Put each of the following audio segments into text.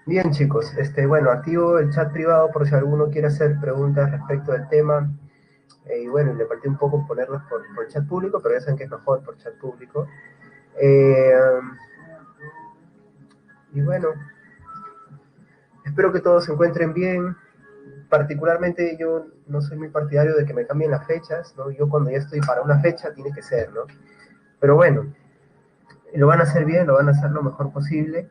Bien, chicos, bueno, activo el chat privado por si alguno quiere hacer preguntas respecto del tema. Y bueno, le partí un poco ponerlas por chat público, pero ya saben que es mejor por chat público. Eh, y bueno, espero que todos se encuentren bien. Particularmente yo no soy muy partidario de que me cambien las fechas, ¿no? Yo cuando ya estoy para una fecha tiene que ser, ¿no? Pero bueno, lo van a hacer bien, lo van a hacer lo mejor posible.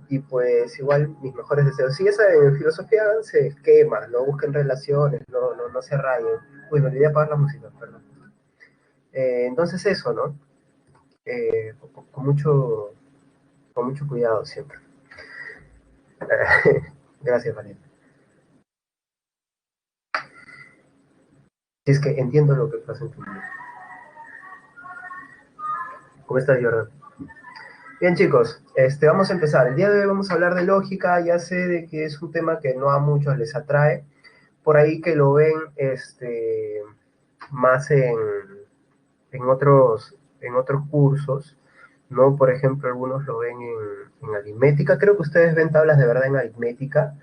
Y pues igual mis mejores deseos. Si esa en filosofía se quema, no busquen relaciones, no se rayen. Uy, me olvidé apagar la música, perdón. Entonces eso, ¿no? Con mucho cuidado siempre. Gracias, Valeria. Si es que entiendo lo que pasa en tu mundo. ¿Cómo estás, Jordan? Bien, chicos, vamos a empezar. El día de hoy vamos a hablar de lógica. Ya sé de que es un tema que no a muchos les atrae. Por ahí que lo ven más en otros cursos, ¿no? Por ejemplo, algunos lo ven en aritmética. Creo que ustedes ven tablas de verdad en aritmética,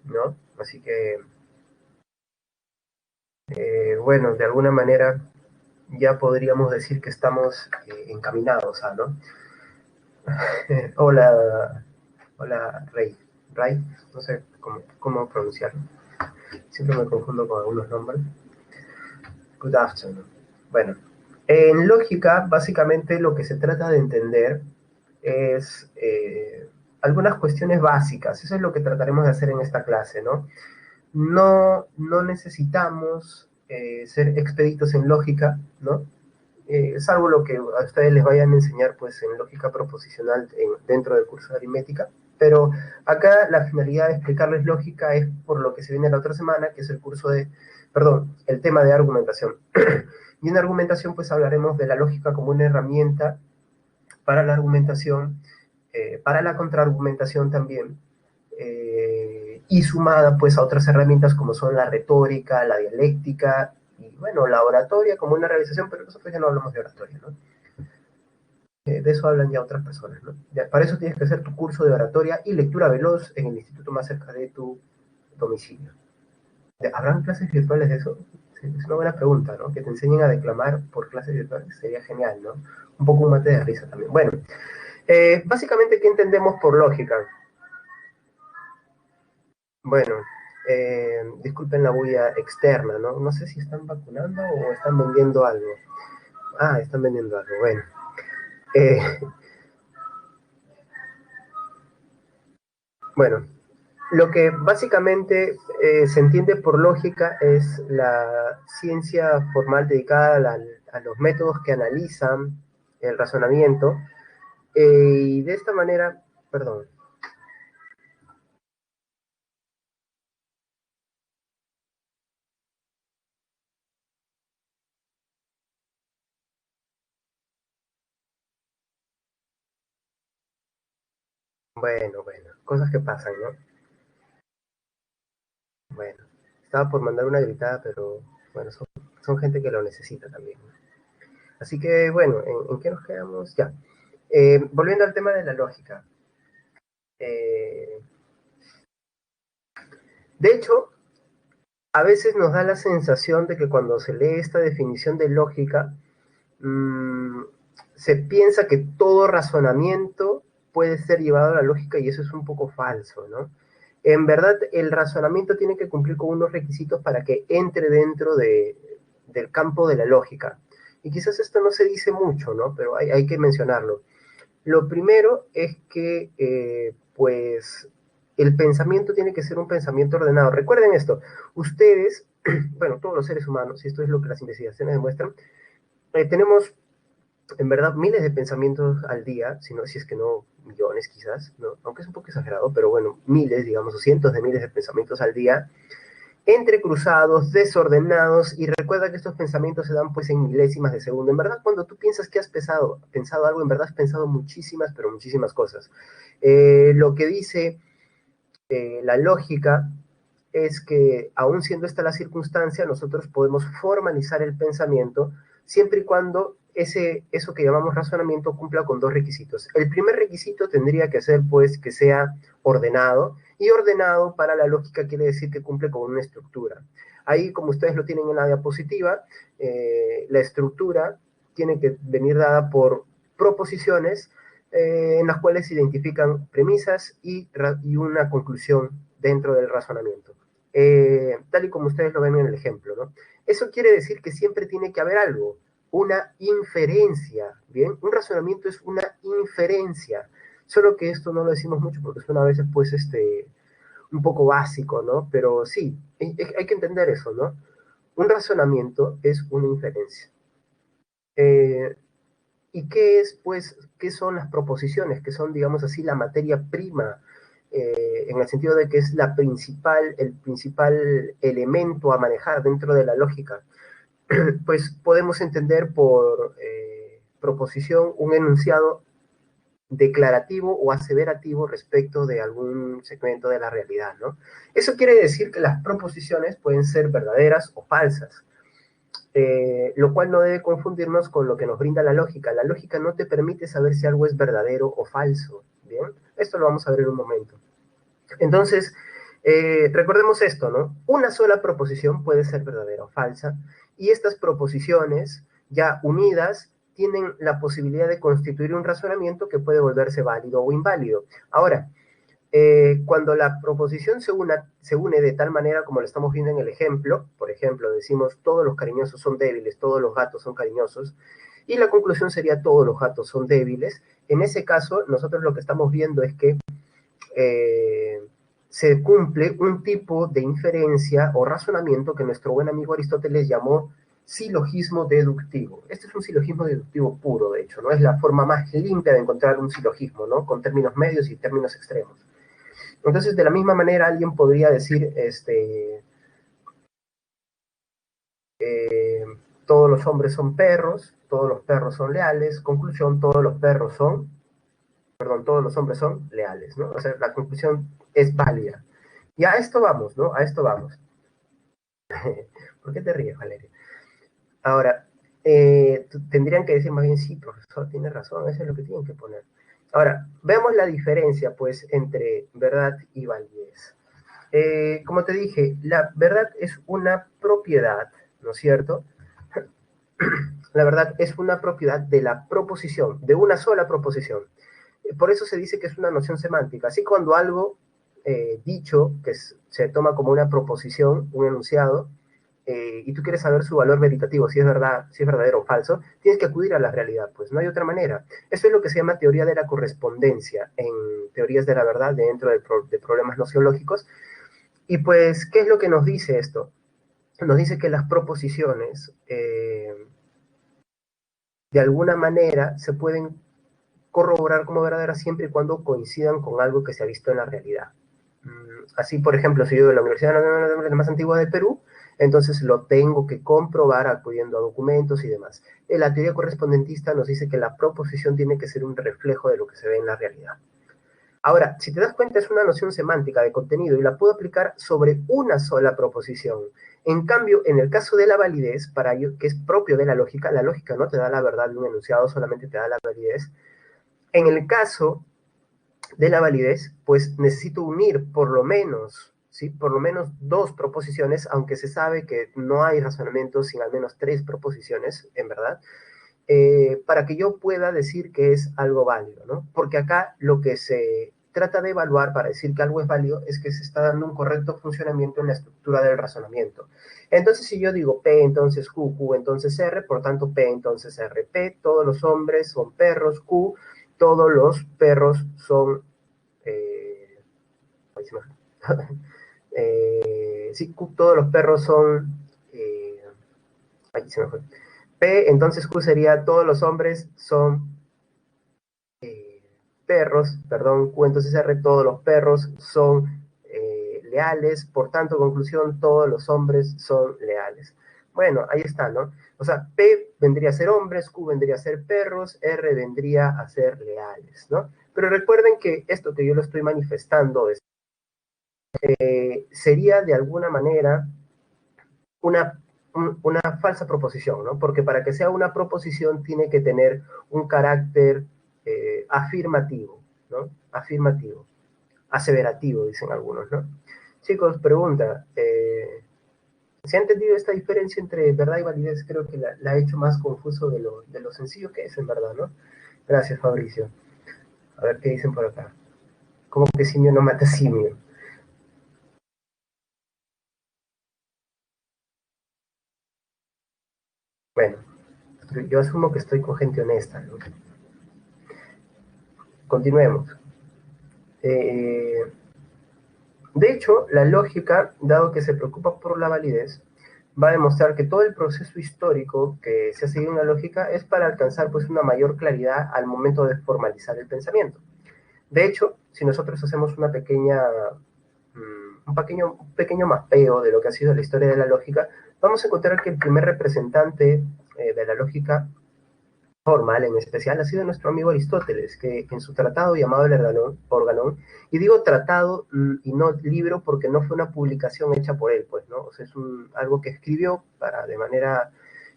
¿no? Así que, bueno, de alguna manera ya podríamos decir que estamos encaminados a, ¿no? Hola, hola, Ray, no sé cómo pronunciarlo. Siempre me confundo con algunos nombres. Good afternoon. Bueno, en lógica, básicamente lo que se trata de entender es algunas cuestiones básicas. Eso es lo que trataremos de hacer en esta clase, ¿no? No necesitamos ser expeditos en lógica, ¿no? Salvo lo que a ustedes les vayan a enseñar pues en lógica proposicional dentro del curso de aritmética. Pero acá la finalidad de explicarles lógica es por lo que se viene la otra semana, que es el tema de argumentación. Y en argumentación pues hablaremos de la lógica como una herramienta para la argumentación, para la contraargumentación también, y sumada pues a otras herramientas como son la retórica, la dialéctica y bueno, la oratoria como una realización, pero nosotros ya no hablamos de oratoria, ¿no? De eso hablan ya otras personas, ¿no? Ya, para eso tienes que hacer tu curso de oratoria y lectura veloz en el instituto más cerca de tu domicilio. ¿Habrán clases virtuales de eso? Sí, es una buena pregunta, ¿no? Que te enseñen a declamar por clases virtuales sería genial, ¿no? Un poco un mate de risa también. Bueno, básicamente, ¿qué entendemos por lógica? Bueno, disculpen la bulla externa, ¿no? No sé si están vacunando o están vendiendo algo. Ah, están vendiendo algo, bueno. Eh, bueno, lo que básicamente se entiende por lógica es la ciencia formal dedicada a los métodos que analizan el razonamiento, y de esta manera, perdón, bueno, cosas que pasan, ¿no? Bueno, estaba por mandar una gritada, pero bueno, son gente que lo necesita también, ¿no? Así que bueno, ¿en qué nos quedamos? Ya. Volviendo al tema de la lógica. Eh, de hecho, a veces nos da la sensación de que cuando se lee esta definición de lógica, mmm, se piensa que todo razonamiento puede ser llevado a la lógica y eso es un poco falso, ¿no? En verdad, el razonamiento tiene que cumplir con unos requisitos para que entre dentro del campo de la lógica. Y quizás esto no se dice mucho, ¿no? Pero hay que mencionarlo. Lo primero es que, pues, el pensamiento tiene que ser un pensamiento ordenado. Recuerden esto, ustedes, bueno, todos los seres humanos, y esto es lo que las investigaciones demuestran, tenemos en verdad miles de pensamientos al día, si es que no millones quizás, ¿no? Aunque es un poco exagerado, pero bueno, miles, digamos, o cientos de miles de pensamientos al día, entrecruzados, desordenados, y recuerda que estos pensamientos se dan pues en milésimas de segundo. En verdad, cuando tú piensas que has pensado algo, en verdad has pensado muchísimas, pero muchísimas cosas. Lo que dice la lógica es que, aun siendo esta la circunstancia, nosotros podemos formalizar el pensamiento siempre y cuando eso que llamamos razonamiento cumpla con dos requisitos. El primer requisito tendría que ser, pues, que sea ordenado, y ordenado para la lógica quiere decir que cumple con una estructura. Ahí, como ustedes lo tienen en la diapositiva, la estructura tiene que venir dada por proposiciones en las cuales se identifican premisas y una conclusión dentro del razonamiento. Tal y como ustedes lo ven en el ejemplo, ¿no? Eso quiere decir que siempre tiene que haber algo, una inferencia, ¿bien? Un razonamiento es una inferencia, solo que esto no lo decimos mucho porque suena a veces, pues, un poco básico, ¿no? Pero sí, hay que entender eso, ¿no? Un razonamiento es una inferencia. ¿Y qué es, pues, qué son las proposiciones? Que son, digamos así, la materia prima, en el sentido de que es el principal elemento a manejar dentro de la lógica. Pues podemos entender por proposición un enunciado declarativo o aseverativo respecto de algún segmento de la realidad, ¿no? Eso quiere decir que las proposiciones pueden ser verdaderas o falsas, lo cual no debe confundirnos con lo que nos brinda la lógica. La lógica no te permite saber si algo es verdadero o falso, ¿bien? Esto lo vamos a ver en un momento. Entonces, recordemos esto, ¿no? Una sola proposición puede ser verdadera o falsa, y estas proposiciones ya unidas tienen la posibilidad de constituir un razonamiento que puede volverse válido o inválido. Ahora, cuando la proposición se une de tal manera como lo estamos viendo en el ejemplo, por ejemplo, decimos todos los cariñosos son débiles, todos los gatos son cariñosos, y la conclusión sería todos los gatos son débiles. En ese caso, nosotros lo que estamos viendo es que se cumple un tipo de inferencia o razonamiento que nuestro buen amigo Aristóteles llamó silogismo deductivo. Este es un silogismo deductivo puro, de hecho, ¿no? Es la forma más limpia de encontrar un silogismo, ¿no? Con términos medios y términos extremos. Entonces, de la misma manera, alguien podría decir, todos los hombres son perros, todos los perros son leales, conclusión, todos los hombres son leales, ¿no? O sea, la conclusión es válida. Y a esto vamos, ¿no? A esto vamos. ¿Por qué te ríes, Valeria? Ahora, tendrían que decir más bien, sí, profesor, tiene razón, eso es lo que tienen que poner. Ahora, vemos la diferencia, pues, entre verdad y validez. Como te dije, la verdad es una propiedad, ¿no es cierto? La verdad es una propiedad de la proposición, de una sola proposición. Por eso se dice que es una noción semántica. Así cuando algo dicho, que se toma como una proposición, un enunciado, y tú quieres saber su valor veritativo, si es verdad, si es verdadero o falso, tienes que acudir a la realidad, pues no hay otra manera. Eso es lo que se llama teoría de la correspondencia en teorías de la verdad dentro de problemas nociológicos. Y pues, ¿qué es lo que nos dice esto? Nos dice que las proposiciones, de alguna manera, se pueden corroborar como verdaderas siempre y cuando coincidan con algo que se ha visto en la realidad. Así, por ejemplo, si yo de la Universidad Nacional más antigua del Perú, entonces lo tengo que comprobar acudiendo a documentos y demás. La teoría correspondentista nos dice que la proposición tiene que ser un reflejo de lo que se ve en la realidad. Ahora, si te das cuenta, es una noción semántica de contenido y la puedo aplicar sobre una sola proposición. En cambio, en el caso de la validez, para ello, que es propio de la lógica no te da la verdad de un enunciado, solamente te da la validez. En el caso de la validez, pues necesito unir por lo menos, ¿sí? Por lo menos dos proposiciones, aunque se sabe que no hay razonamiento sin al menos tres proposiciones, en verdad, para que yo pueda decir que es algo válido, ¿no? Porque acá lo que se trata de evaluar para decir que algo es válido es que se está dando un correcto funcionamiento en la estructura del razonamiento. Entonces, si yo digo P, entonces Q, Q, entonces R, por tanto P, entonces R. P, todos los hombres son perros, Q, todos los perros son... sí, Q, todos los perros son... aquí se me fue. P, entonces Q sería todos los hombres son perros, perdón, Q entonces R, todos los perros son leales, por tanto, conclusión, todos los hombres son leales. Bueno, ahí está, ¿no? O sea, P vendría a ser hombres, Q vendría a ser perros, R vendría a ser leales, ¿no? Pero recuerden que esto que yo lo estoy manifestando sería de alguna manera una una falsa proposición, ¿no? Porque para que sea una proposición tiene que tener un carácter afirmativo, ¿no? Afirmativo, aseverativo, dicen algunos, ¿no? Chicos, pregunta, ¿se ha entendido esta diferencia entre verdad y validez? Creo que la ha hecho más confuso de lo sencillo que es, en verdad, ¿no? Gracias, Fabricio. A ver qué dicen por acá. ¿Cómo que simio no mata simio? Bueno, yo asumo que estoy con gente honesta, ¿no? Continuemos. Eh, de hecho, la lógica, dado que se preocupa por la validez, va a demostrar que todo el proceso histórico que se ha seguido en la lógica es para alcanzar pues una mayor claridad al momento de formalizar el pensamiento. De hecho, si nosotros hacemos una pequeña, un pequeño mapeo de lo que ha sido la historia de la lógica, vamos a encontrar que el primer representante de la lógica formal en especial ha sido nuestro amigo Aristóteles, que en su tratado llamado el Organón, y digo tratado y no libro porque no fue una publicación hecha por él, pues, ¿no? O sea, es algo que escribió para, de manera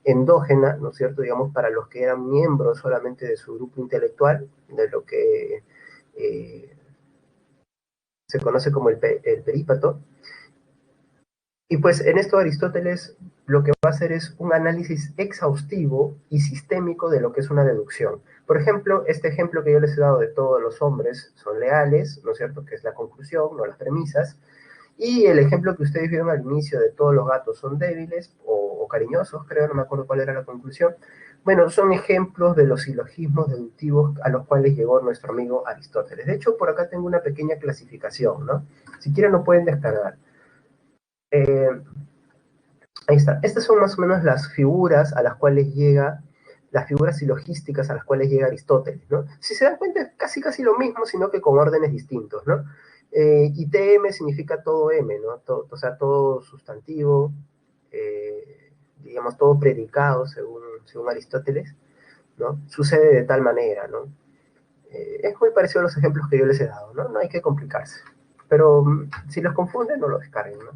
endógena, ¿no es cierto?, digamos, para los que eran miembros solamente de su grupo intelectual, de lo que eh, se conoce como el perípato. Y pues en esto Aristóteles lo que va a hacer es un análisis exhaustivo y sistémico de lo que es una deducción. Por ejemplo, este ejemplo que yo les he dado de todos los hombres son leales, ¿no es cierto?, que es la conclusión, no las premisas, y el ejemplo que ustedes vieron al inicio de todos los gatos son débiles o cariñosos, creo, no me acuerdo cuál era la conclusión. Bueno, son ejemplos de los silogismos deductivos a los cuales llegó nuestro amigo Aristóteles. De hecho, por acá tengo una pequeña clasificación, ¿no? Si quieren lo pueden descargar. Eh, Ahí está. Estas son más o menos las figuras a las cuales llega, las figuras silogísticas a las cuales llega Aristóteles, ¿no? Si se dan cuenta, es casi casi lo mismo, sino que con órdenes distintos, ¿no? Y TM significa todo M, ¿no? O sea, todo sustantivo, digamos, todo predicado, según Aristóteles, ¿no? Sucede de tal manera, ¿no? Es muy parecido a los ejemplos que yo les he dado, ¿no? No hay que complicarse. Pero si los confunden, no lo descarguen, ¿no?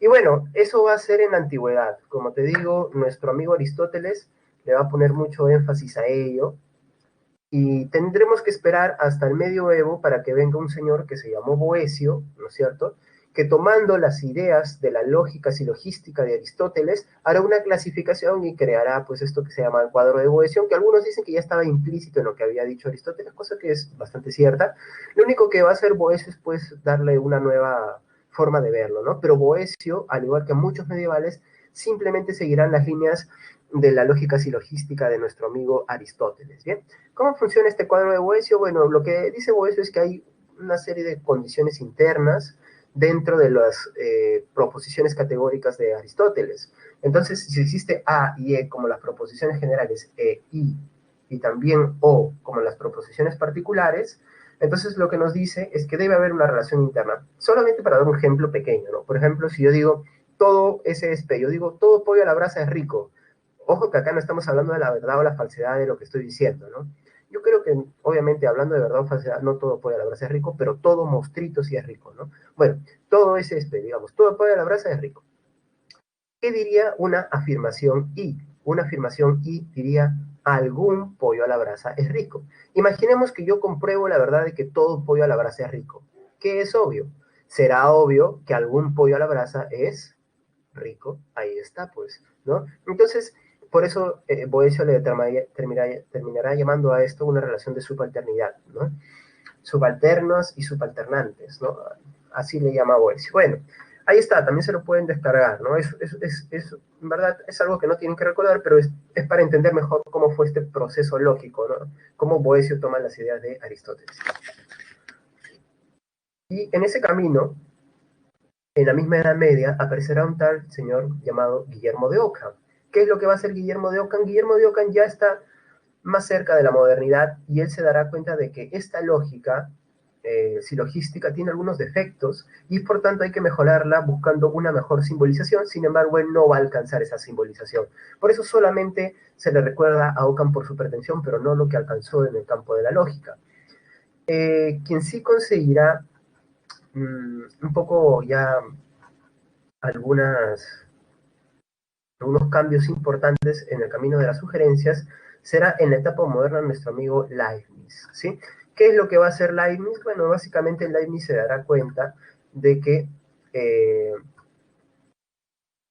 Y bueno, eso va a ser en la antigüedad. Como te digo, nuestro amigo Aristóteles le va a poner mucho énfasis a ello y tendremos que esperar hasta el medioevo para que venga un señor que se llamó Boecio, ¿no es cierto?, que tomando las ideas de la lógica silogística de Aristóteles, hará una clasificación y creará pues esto que se llama el cuadro de Boecio, aunque algunos dicen que ya estaba implícito en lo que había dicho Aristóteles, cosa que es bastante cierta. Lo único que va a hacer Boecio es pues darle una nueva forma de verlo, ¿no? Pero Boecio, al igual que muchos medievales, simplemente seguirán las líneas de la lógica silogística de nuestro amigo Aristóteles, ¿bien? ¿Cómo funciona este cuadro de Boecio? Bueno, lo que dice Boecio es que hay una serie de condiciones internas dentro de las proposiciones categóricas de Aristóteles. Entonces, si existe A y E como las proposiciones generales, y también O como las proposiciones particulares, entonces lo que nos dice es que debe haber una relación interna. Solamente para dar un ejemplo pequeño, ¿no? Por ejemplo, si yo digo, todo ese es P, yo digo, todo pollo a la brasa es rico. Ojo que acá no estamos hablando de la verdad o la falsedad de lo que estoy diciendo, ¿no? Yo creo que, obviamente, hablando de verdad o falsedad, no todo pollo a la brasa es rico, pero todo mostrito sí es rico, ¿no? Bueno, todo es digamos, todo pollo a la brasa es rico. ¿Qué diría una afirmación I? Una afirmación I diría, algún pollo a la brasa es rico. Imaginemos que yo compruebo la verdad de que todo pollo a la brasa es rico. ¿Qué es obvio? Será obvio que algún pollo a la brasa es rico. Ahí está, pues, ¿no? Entonces, por eso Boecio le terminará llamando a esto una relación de subalternidad, ¿no? Subalternos y subalternantes, ¿no? Así le llama Boecio. Bueno, ahí está, también se lo pueden descargar, ¿no? En verdad, es algo que no tienen que recordar, pero es para entender mejor cómo fue este proceso lógico, ¿no? Cómo Boecio toma las ideas de Aristóteles. Y en ese camino, en la misma Edad Media, aparecerá un tal señor llamado Guillermo de Ockham. ¿Qué es lo que va a hacer Guillermo de Ockham? Guillermo de Ockham ya está más cerca de la modernidad y él se dará cuenta de que esta lógica silogística tiene algunos defectos y por tanto hay que mejorarla buscando una mejor simbolización. Sin embargo, él no va a alcanzar esa simbolización. Por eso solamente se le recuerda a Ockham por su pretensión, pero no lo que alcanzó en el campo de la lógica. Quien sí conseguirá un poco ya algunas unos cambios importantes en el camino de las sugerencias, será en la etapa moderna nuestro amigo Leibniz, ¿sí? ¿Qué es lo que va a hacer Leibniz? Bueno, básicamente Leibniz se dará cuenta de que,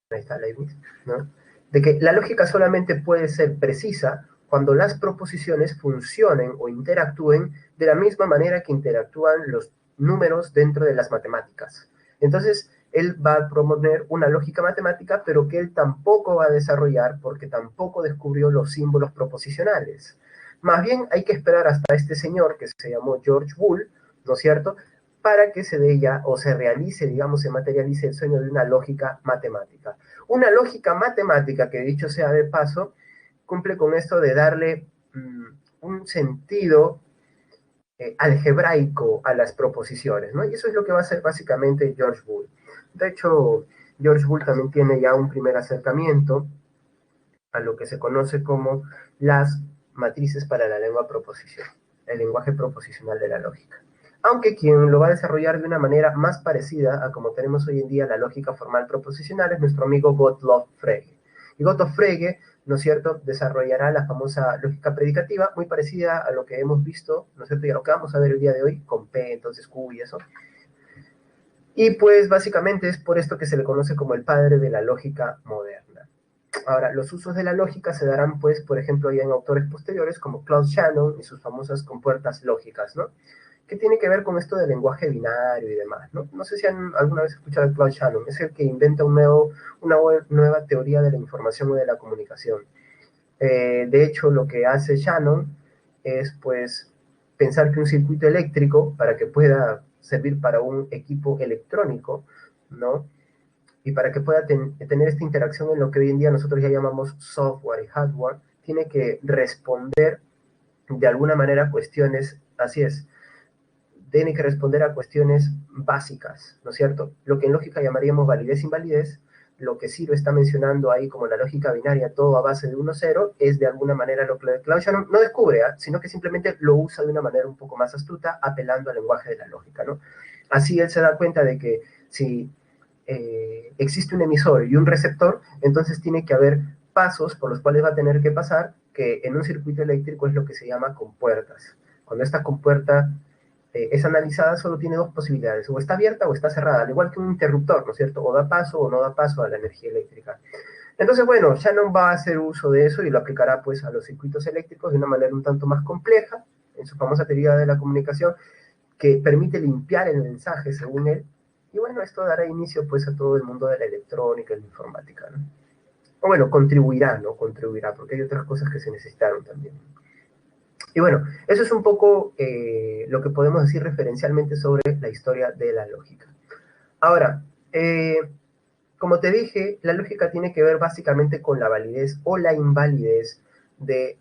ahí está Leibniz, ¿no? De que la lógica solamente puede ser precisa cuando las proposiciones funcionen o interactúen de la misma manera que interactúan los números dentro de las matemáticas. Entonces, él va a proponer una lógica matemática, pero que él tampoco va a desarrollar porque tampoco descubrió los símbolos proposicionales. Más bien hay que esperar hasta este señor que se llamó George Boole, ¿no es cierto?, para que se dé ya o se realice, digamos, se materialice el sueño de una lógica matemática. Una lógica matemática que, dicho sea de paso, cumple con esto de darle un sentido algebraico a las proposiciones, ¿no? Y eso es lo que va a hacer básicamente George Boole. De hecho, George Boole también tiene ya un primer acercamiento a lo que se conoce como las matrices para la lengua proposición, el lenguaje proposicional de la lógica. Aunque quien lo va a desarrollar de una manera más parecida a como tenemos hoy en día la lógica formal proposicional es nuestro amigo Gottlob Frege. Y Gottlob Frege, ¿no es cierto?, desarrollará la famosa lógica predicativa, muy parecida a lo que hemos visto, ¿no es cierto?, y a lo que vamos a ver el día de hoy, con P, entonces Q y eso. Y pues básicamente es por esto que se le conoce como el padre de la lógica moderna. Ahora, los usos de la lógica se darán, pues, por ejemplo, ya en autores posteriores como Claude Shannon y sus famosas compuertas lógicas, ¿no? Que tiene que ver con esto del lenguaje binario y demás, ¿no? No sé si han alguna vez escuchado de Claude Shannon, es el que inventa una nueva teoría de la información y de la comunicación. De hecho, lo que hace Shannon es, pues, pensar que un circuito eléctrico, para que pueda servir para un equipo electrónico, ¿no?, y para que pueda tener esta interacción en lo que hoy en día nosotros ya llamamos software y hardware, tiene que responder de alguna manera a cuestiones, así es, tiene que responder a cuestiones básicas, ¿no es cierto? Lo que en lógica llamaríamos validez-invalidez, lo que Ciro está mencionando ahí como la lógica binaria, todo a base de 1-0, es de alguna manera lo que Claude Shannon no descubre, sino que simplemente lo usa de una manera un poco más astuta, apelando al lenguaje de la lógica, ¿no? Así él se da cuenta de que si existe un emisor y un receptor, entonces tiene que haber pasos por los cuales va a tener que pasar, que en un circuito eléctrico es lo que se llama compuertas. Cuando esta compuerta es analizada, solo tiene dos posibilidades, o está abierta o está cerrada, al igual que un interruptor, ¿no es cierto? O da paso o no da paso a la energía eléctrica. Entonces, bueno, Shannon va a hacer uso de eso y lo aplicará pues a los circuitos eléctricos de una manera un tanto más compleja, en su famosa teoría de la comunicación, que permite limpiar el mensaje, según él, y bueno, esto dará inicio pues a todo el mundo de la electrónica y la informática, ¿no? O bueno, contribuirá, ¿no? Contribuirá, porque hay otras cosas que se necesitaron también. Y bueno, eso es un poco lo que podemos decir referencialmente sobre la historia de la lógica. Ahora, como te dije, la lógica tiene que ver básicamente con la validez o la invalidez de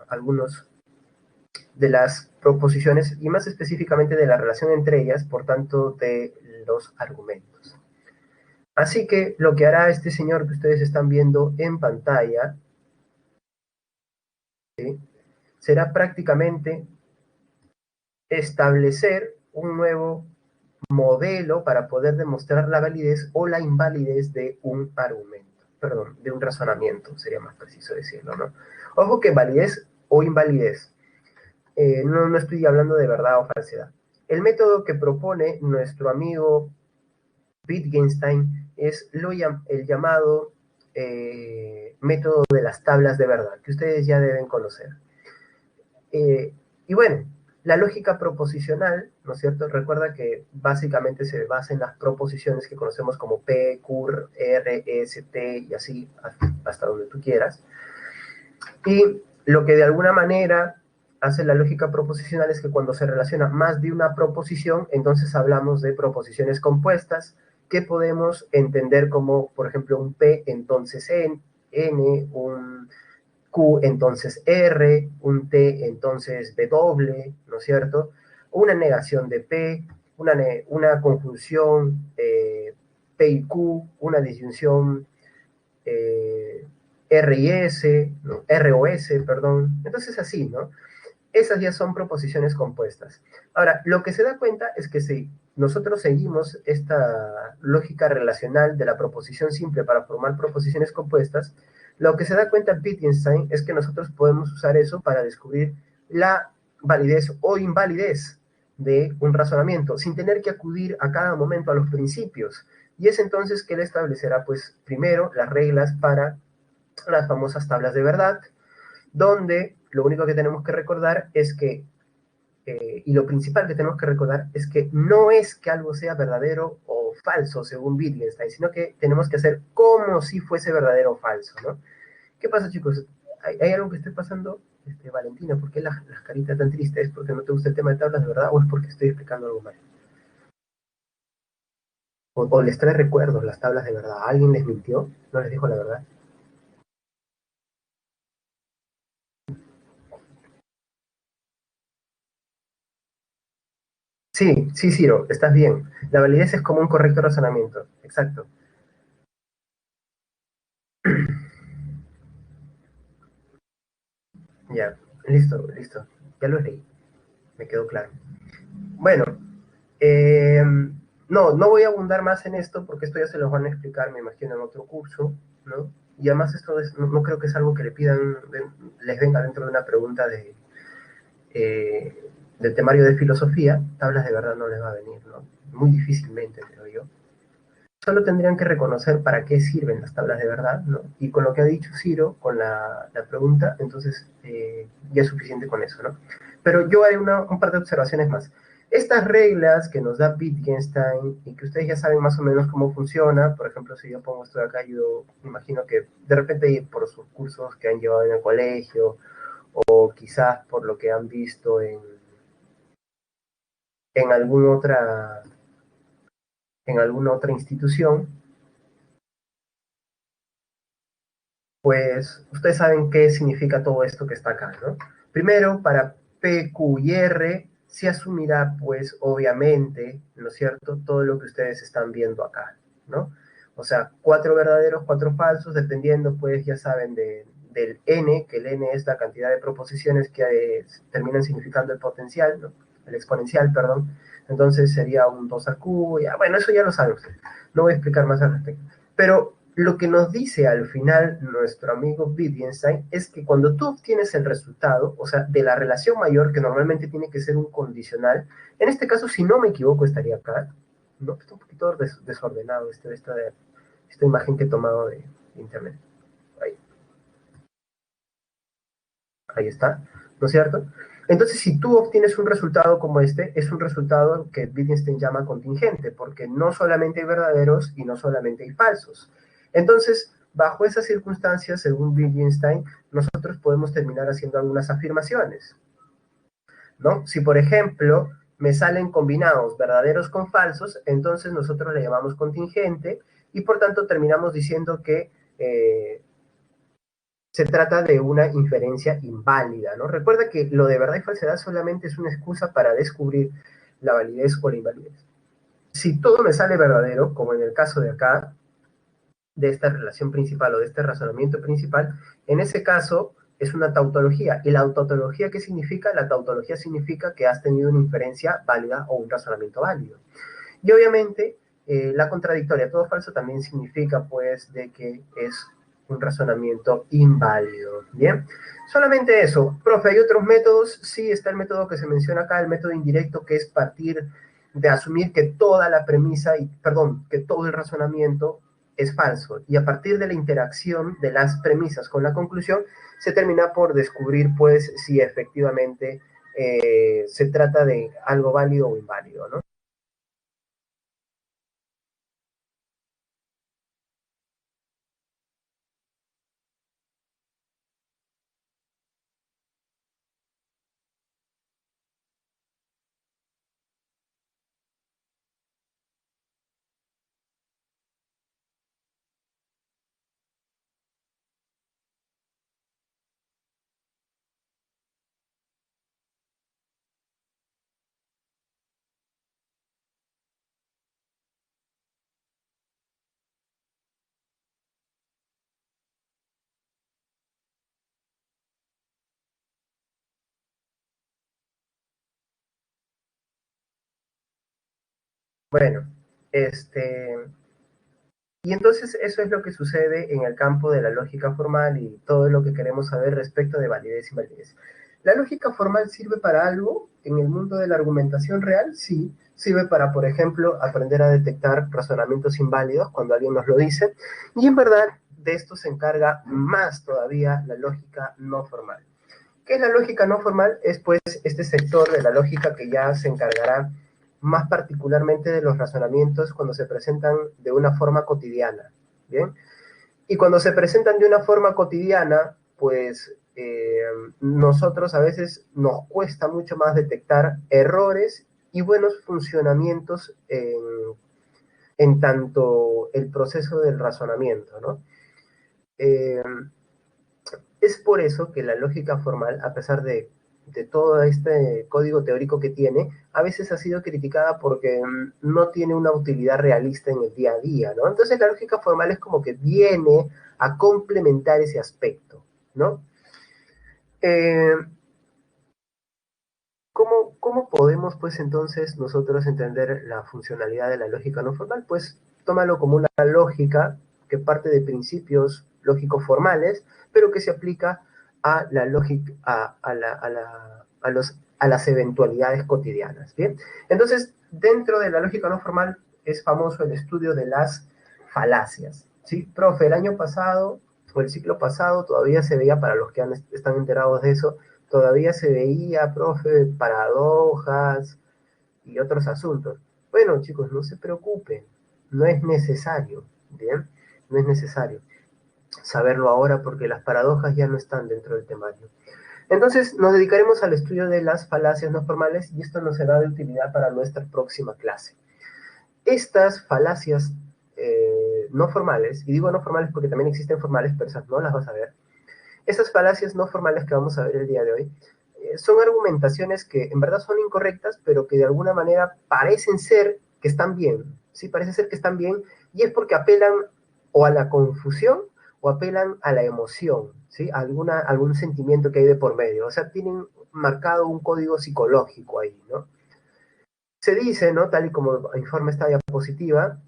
algunos de las proposiciones y más específicamente de la relación entre ellas, por tanto, de los argumentos. Así que lo que hará este señor que ustedes están viendo en pantalla, ¿sí?, será prácticamente establecer un nuevo modelo para poder demostrar la validez o la invalidez de un argumento, perdón, de un razonamiento, sería más preciso decirlo, ¿no? Ojo que validez o invalidez, no estoy hablando de verdad o falsedad. El método que propone nuestro amigo Wittgenstein es el llamado método de las tablas de verdad, que ustedes ya deben conocer. Y bueno, la lógica proposicional, ¿no es cierto? Recuerda que básicamente se basa en las proposiciones que conocemos como P, Q, R, S, T y así hasta donde tú quieras. Y lo que de alguna manera hace la lógica proposicional es que cuando se relaciona más de una proposición, entonces hablamos de proposiciones compuestas que podemos entender como, por ejemplo, un P, entonces N, un Q, entonces R, un T, entonces W, ¿no es cierto? Una negación de P, una conjunción P y Q, una disyunción R y S, ¿no? R o S, perdón. Entonces así, ¿no? Esas ya son proposiciones compuestas. Ahora, lo que se da cuenta es que sí, nosotros seguimos esta lógica relacional de la proposición simple para formar proposiciones compuestas, lo que se da cuenta Wittgenstein es que nosotros podemos usar eso para descubrir la validez o invalidez de un razonamiento, sin tener que acudir a cada momento a los principios. Y es entonces que él establecerá, pues, primero las reglas para las famosas tablas de verdad, donde lo único que tenemos que recordar es que y lo principal que tenemos que recordar es que no es que algo sea verdadero o falso según Wittgenstein, sino que tenemos que hacer como si fuese verdadero o falso, ¿no? ¿Qué pasa, chicos? ¿Hay algo que esté pasando? Valentina, ¿por qué las caritas tan tristes? ¿Es porque no te gusta el tema de tablas de verdad o es porque estoy explicando algo mal? O les trae recuerdos las tablas de verdad. ¿Alguien les mintió? ¿No les dijo la verdad? Sí, sí, Ciro, estás bien. La validez es como un correcto razonamiento. Exacto. Ya, listo, listo. Ya lo leí. Me quedó claro. Bueno, eh, no voy a abundar más en esto porque esto ya se los van a explicar, me imagino, en otro curso, ¿no? Y además esto no creo que es algo que le pidan, les venga dentro de una pregunta del temario de filosofía, tablas de verdad no les va a venir, ¿no? Muy difícilmente, creo yo. Solo tendrían que reconocer para qué sirven las tablas de verdad, ¿no? Y con lo que ha dicho Ciro, con la pregunta, entonces ya es suficiente con eso, ¿no? Pero yo haré un par de observaciones más. Estas reglas que nos da Wittgenstein y que ustedes ya saben más o menos cómo funciona, por ejemplo, si yo pongo esto de acá, yo imagino que de repente por sus cursos que han llevado en el colegio o quizás por lo que han visto en, alguna, otra, en alguna otra institución, pues ustedes saben qué significa todo esto que está acá, ¿no? Primero, para P, Q y R se asumirá, pues, obviamente, ¿no es cierto?, todo lo que ustedes están viendo acá, ¿no? O sea, cuatro verdaderos, cuatro falsos, dependiendo, pues, ya saben, del N, que el N es la cantidad de proposiciones que terminan significando el potencial, ¿no? El exponencial, perdón. Entonces sería un 2 al cubo, ya, bueno, eso ya lo saben ustedes. No voy a explicar más al respecto. Pero lo que nos dice al final nuestro amigo Wittgenstein es que cuando tú obtienes el resultado, o sea, de la relación mayor, que normalmente tiene que ser un condicional, en este caso, si no me equivoco, estaría acá, ¿no? Está un poquito desordenado esta imagen que he tomado de internet. Ahí, ahí está, ¿no es cierto? Entonces, si tú obtienes un resultado como este, es un resultado que Wittgenstein llama contingente, porque no solamente hay verdaderos y no solamente hay falsos. Entonces, bajo esas circunstancias, según Wittgenstein, nosotros podemos terminar haciendo algunas afirmaciones, ¿no? Si, por ejemplo, me salen combinados verdaderos con falsos, entonces nosotros le llamamos contingente y por tanto terminamos diciendo que se trata de una inferencia inválida, ¿no? Recuerda que lo de verdad y falsedad solamente es una excusa para descubrir la validez o la invalidez. Si todo me sale verdadero, como en el caso de acá, de esta relación principal o de este razonamiento principal, en ese caso es una tautología. ¿Y la tautología qué significa? La tautología significa que has tenido una inferencia válida o un razonamiento válido. Y obviamente la contradictoria, todo falso, también significa pues de que es un razonamiento inválido. Bien, solamente eso. Profe, ¿hay otros métodos? Sí, está el método que se menciona acá, el método indirecto, que es partir de asumir que toda la premisa, perdón, que todo el razonamiento es falso. Y a partir de la interacción de las premisas con la conclusión, se termina por descubrir pues si efectivamente se trata de algo válido o inválido, ¿no? Bueno, y entonces eso es lo que sucede en el campo de la lógica formal y todo lo que queremos saber respecto de validez y invalidez. ¿La lógica formal sirve para algo en el mundo de la argumentación real? Sí, sirve para, por ejemplo, aprender a detectar razonamientos inválidos cuando alguien nos lo dice, y en verdad de esto se encarga más todavía la lógica no formal. ¿Qué es la lógica no formal? Es pues este sector de la lógica que ya se encargará más particularmente de los razonamientos cuando se presentan de una forma cotidiana, ¿bien? Y cuando se presentan de una forma cotidiana, pues nosotros a veces nos cuesta mucho más detectar errores y buenos funcionamientos en tanto el proceso del razonamiento, ¿no? Eh, Es por eso que la lógica formal, a pesar de todo este código teórico que tiene, a veces ha sido criticada porque no tiene una utilidad realista en el día a día, ¿no? Entonces la lógica formal es como que viene a complementar ese aspecto, ¿no? Eh, ¿Cómo podemos, pues, entonces nosotros entender la funcionalidad de la lógica no formal? Pues tómalo como una lógica que parte de principios lógicos formales, pero que se aplica a la lógica, a las eventualidades cotidianas, ¿bien? Entonces, dentro de la lógica no formal es famoso el estudio de las falacias, ¿sí? Profe, el año pasado o el ciclo pasado todavía se veía, para los que están enterados de eso, todavía se veía, profe, paradojas y otros asuntos. Bueno, chicos, no se preocupen, no es necesario, ¿bien? No es necesario saberlo ahora porque las paradojas ya no están dentro del temario. Entonces, nos dedicaremos al estudio de las falacias no formales y esto nos será de utilidad para nuestra próxima clase. Estas falacias no formales, y digo no formales porque también existen formales, pero esas no las vas a ver, esas falacias no formales que vamos a ver el día de hoy son argumentaciones que en verdad son incorrectas, pero que de alguna manera parecen ser que están bien, ¿sí? Parece ser que están bien, y es porque apelan o a la confusión o apelan a la emoción, ¿sí? Algún sentimiento que hay de por medio, o sea, tienen marcado un código psicológico ahí, ¿no? Se dice, ¿no? Tal y como informa esta diapositiva,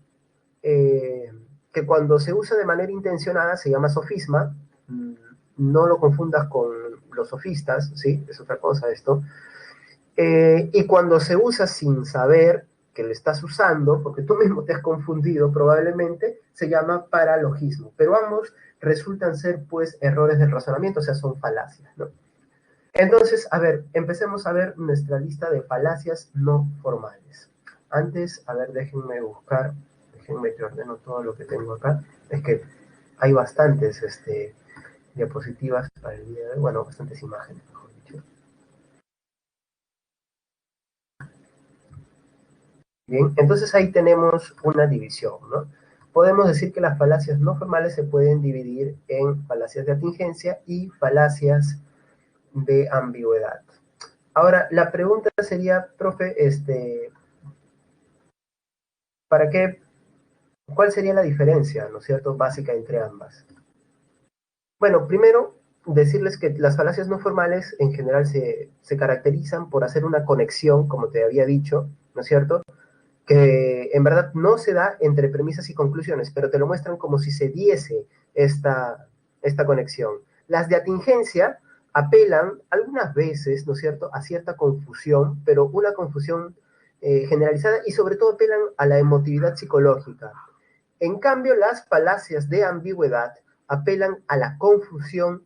eh, que cuando se usa de manera intencionada se llama sofisma, no lo confundas con los sofistas, ¿sí? Es otra cosa esto. Y cuando se usa sin saber que lo estás usando, porque tú mismo te has confundido probablemente, se llama paralogismo. Pero ambos resultan ser pues errores del razonamiento, o sea, son falacias, ¿no? Entonces, a ver, empecemos a ver nuestra lista de falacias no formales. Antes, a ver, déjenme que ordeno todo lo que tengo acá. Es que hay bastantes diapositivas para el día de hoy, bueno, bastantes imágenes, mejor dicho. Bien, entonces ahí tenemos una división, ¿no? Podemos decir que las falacias no formales se pueden dividir en falacias de atingencia y falacias de ambigüedad. Ahora, la pregunta sería, profe, ¿para qué? ¿Cuál sería la diferencia, ¿no es cierto?, básica entre ambas. Bueno, primero, decirles que las falacias no formales en general se caracterizan por hacer una conexión, como te había dicho, ¿no es cierto?, que en verdad no se da entre premisas y conclusiones, pero te lo muestran como si se diese esta conexión. Las de atingencia apelan algunas veces, ¿no es cierto?, a cierta confusión, pero una confusión generalizada y sobre todo apelan a la emotividad psicológica. En cambio, las falacias de ambigüedad apelan a la confusión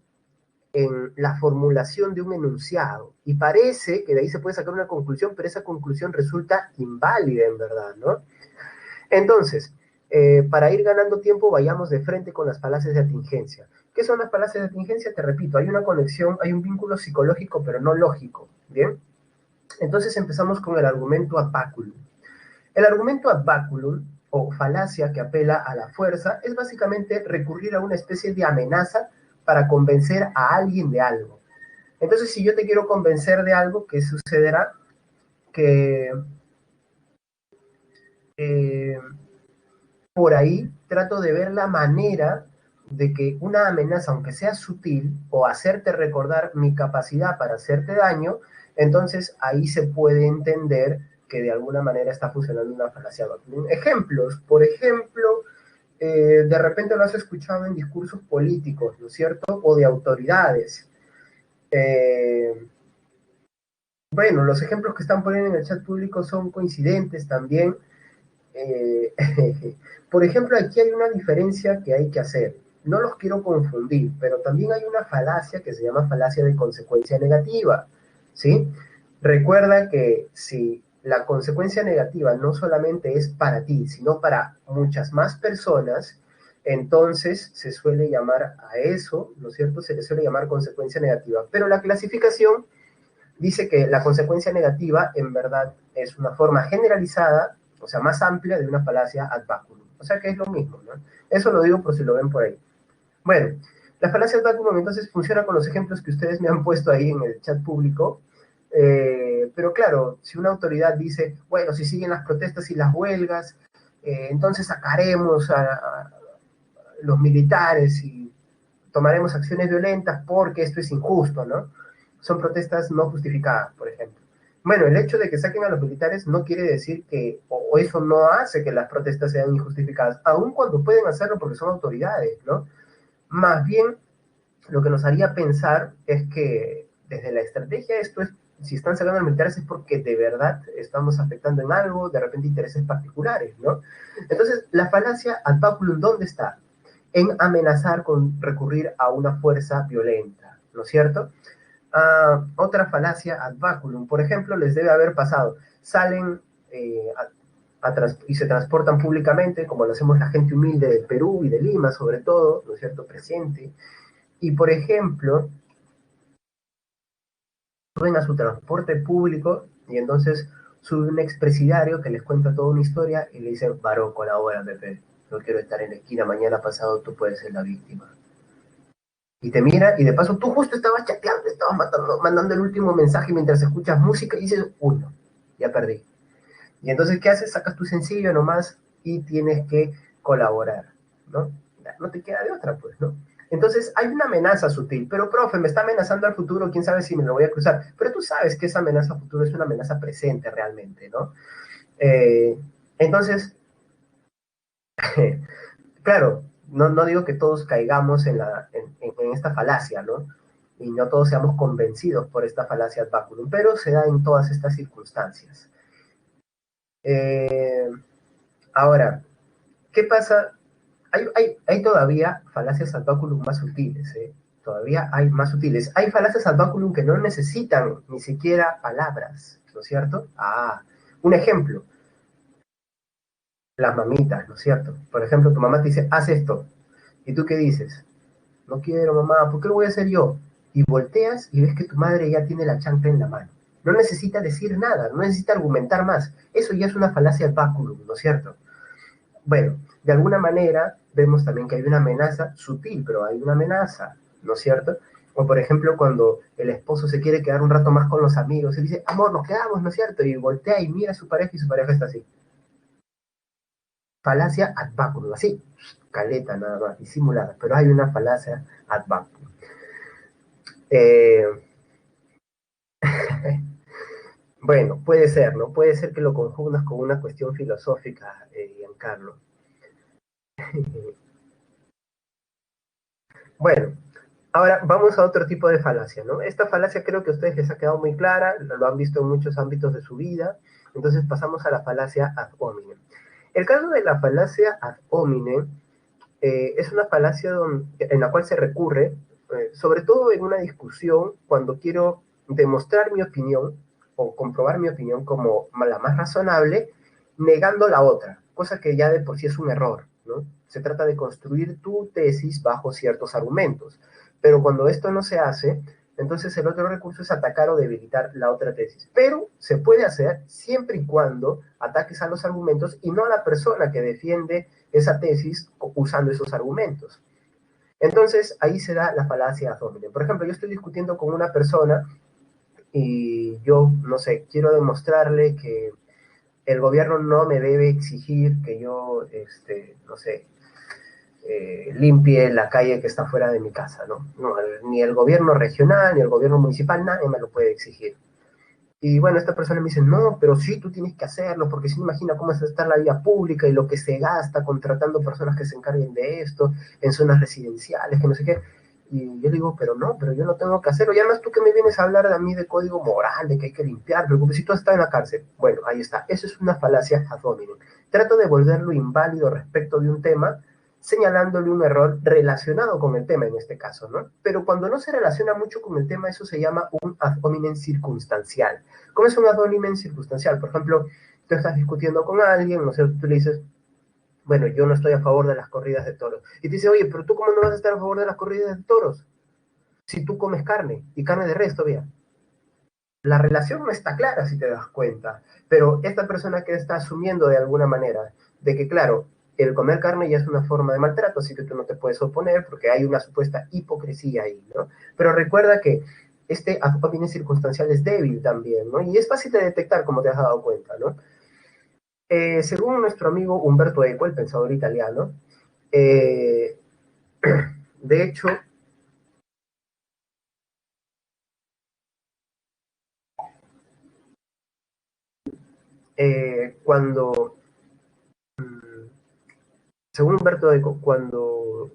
en la formulación de un enunciado. Y parece que de ahí se puede sacar una conclusión, pero esa conclusión resulta inválida en verdad, ¿no? Entonces, para ir ganando tiempo, vayamos de frente con las falacias de atingencia. ¿Qué son las falacias de atingencia? Te repito, hay una conexión, hay un vínculo psicológico, pero no lógico, ¿bien? Entonces empezamos con el argumento ad baculum. El argumento ad baculum, o falacia que apela a la fuerza, es básicamente recurrir a una especie de amenaza para convencer a alguien de algo. Entonces, si yo te quiero convencer de algo, ¿qué sucederá? Que eh, por ahí trato de ver la manera de que una amenaza, aunque sea sutil, o hacerte recordar mi capacidad para hacerte daño, entonces ahí se puede entender que de alguna manera está funcionando una falacia ad hominem. Ejemplos, por ejemplo, de repente lo has escuchado en discursos políticos, ¿no es cierto? O de autoridades. Bueno, los ejemplos que están poniendo en el chat público son coincidentes también. Eh, por ejemplo, aquí hay una diferencia que hay que hacer. No los quiero confundir, pero también hay una falacia que se llama falacia de consecuencia negativa, ¿sí? Recuerda que si la consecuencia negativa no solamente es para ti, sino para muchas más personas, entonces se suele llamar a eso, ¿no es cierto? Se le suele llamar consecuencia negativa. Pero la clasificación dice que la consecuencia negativa en verdad es una forma generalizada, o sea, más amplia de una falacia ad baculum. O sea que es lo mismo, ¿no? Eso lo digo por si lo ven por ahí. Bueno, la falacia ad baculum entonces funciona con los ejemplos que ustedes me han puesto ahí en el chat público. Pero claro, si una autoridad dice, bueno, si siguen las protestas y las huelgas, entonces sacaremos a los militares y tomaremos acciones violentas porque esto es injusto, ¿no? Son protestas no justificadas, por ejemplo. Bueno, el hecho de que saquen a los militares no quiere decir que, o eso no hace que las protestas sean injustificadas, aun cuando pueden hacerlo porque son autoridades, ¿no? Más bien, lo que nos haría pensar es que desde la estrategia esto es, si están sacando a los militares es porque de verdad estamos afectando en algo, de repente intereses particulares, ¿no? Entonces, la falacia ad baculum, ¿dónde está? En amenazar con recurrir a una fuerza violenta, ¿no es cierto? Otra falacia ad baculum, por ejemplo, les debe haber pasado, salen y se transportan públicamente, como lo hacemos la gente humilde del Perú y de Lima, sobre todo, ¿no es cierto?, presente, y por ejemplo, suben a su transporte público y entonces sube un expresidiario que les cuenta toda una historia y le dice, varón, colabora, Pepe, no quiero estar en la esquina, mañana pasado tú puedes ser la víctima. Y te mira, y de paso tú justo estabas chateando, estabas mandando el último mensaje mientras escuchas música y dices, uno, ya perdí. Y entonces, ¿qué haces? Sacas tu sencillo nomás y tienes que colaborar, ¿no? No te queda de otra, pues, ¿no? Entonces, hay una amenaza sutil, pero, profe, me está amenazando al futuro, quién sabe si me lo voy a cruzar. Pero tú sabes que esa amenaza a futuro es una amenaza presente realmente, ¿no? Eh, entonces, claro, no digo que todos caigamos en esta falacia, ¿no? Y no todos seamos convencidos por esta falacia ad baculum, pero se da en todas estas circunstancias. Ahora, ¿qué pasa? Hay todavía falacias ad baculum más sutiles, ¿eh? Todavía hay más sutiles. Hay falacias ad baculum que no necesitan ni siquiera palabras, ¿no es cierto? Un ejemplo, las mamitas, ¿no es cierto? Por ejemplo, tu mamá te dice, haz esto. ¿Y tú qué dices? No quiero, mamá, ¿por qué lo voy a hacer yo? Y volteas y ves que tu madre ya tiene la chancla en la mano. No necesita decir nada, no necesita argumentar más. Eso ya es una falacia ad baculum, ¿no es cierto? Bueno, de alguna manera vemos también que hay una amenaza sutil, pero hay una amenaza, ¿no es cierto? O por ejemplo, cuando el esposo se quiere quedar un rato más con los amigos y dice, amor, nos quedamos, ¿no es cierto? Y voltea y mira a su pareja y su pareja está así. Falacia ad baculum, así, caleta nada más, disimulada, pero hay una falacia ad baculum. Eh, bueno, puede ser, ¿no? Puede ser que lo confundas con una cuestión filosófica, Giancarlo. Bueno, ahora vamos a otro tipo de falacia, ¿no? Esta falacia creo que a ustedes les ha quedado muy clara, lo han visto en muchos ámbitos de su vida, entonces pasamos a la falacia ad hominem. El caso de la falacia ad hominem es una falacia en la cual se recurre, sobre todo en una discusión, cuando quiero demostrar mi opinión o comprobar mi opinión como la más razonable, negando la otra, cosa que ya de por sí es un error, ¿no? Se trata de construir tu tesis bajo ciertos argumentos, pero cuando esto no se hace, entonces el otro recurso es atacar o debilitar la otra tesis. Pero se puede hacer siempre y cuando ataques a los argumentos y no a la persona que defiende esa tesis usando esos argumentos. Entonces, ahí se da la falacia ad hominem. Por ejemplo, yo estoy discutiendo con una persona y yo, no sé, quiero demostrarle que el gobierno no me debe exigir que yo, no sé, limpie la calle que está fuera de mi casa, ¿no? No, ni el gobierno regional, ni el gobierno municipal, nadie me lo puede exigir. Y bueno, esta persona me dice, no, pero sí, tú tienes que hacerlo, porque si no, imagina cómo es estar la vía pública y lo que se gasta contratando personas que se encarguen de esto en zonas residenciales, que no sé qué. Y yo digo, pero no, pero yo no tengo que hacerlo. Y además tú que me vienes a hablar a mí de código moral, de que hay que limpiar, pero si tú estás en la cárcel. Bueno, ahí está. Eso es una falacia ad hominem. Trato de volverlo inválido respecto de un tema, señalándole un error relacionado con el tema en este caso, ¿no? Pero cuando no se relaciona mucho con el tema, eso se llama un ad hominem circunstancial. ¿Cómo es un ad hominem circunstancial? Por ejemplo, tú estás discutiendo con alguien, no sé, tú le dices, bueno, yo no estoy a favor de las corridas de toros. Y te dice, oye, pero tú cómo no vas a estar a favor de las corridas de toros si tú comes carne y carne de res todavía. La relación no está clara si te das cuenta, pero esta persona que está asumiendo de alguna manera de que, claro, el comer carne ya es una forma de maltrato, así que tú no te puedes oponer porque hay una supuesta hipocresía ahí, ¿no? Pero recuerda que este opinión circunstancial es débil también, ¿no? Y es fácil de detectar, como te has dado cuenta, ¿no? Según nuestro amigo Umberto Eco, el pensador italiano, eh, de hecho, cuando, según Humberto Eco, cuando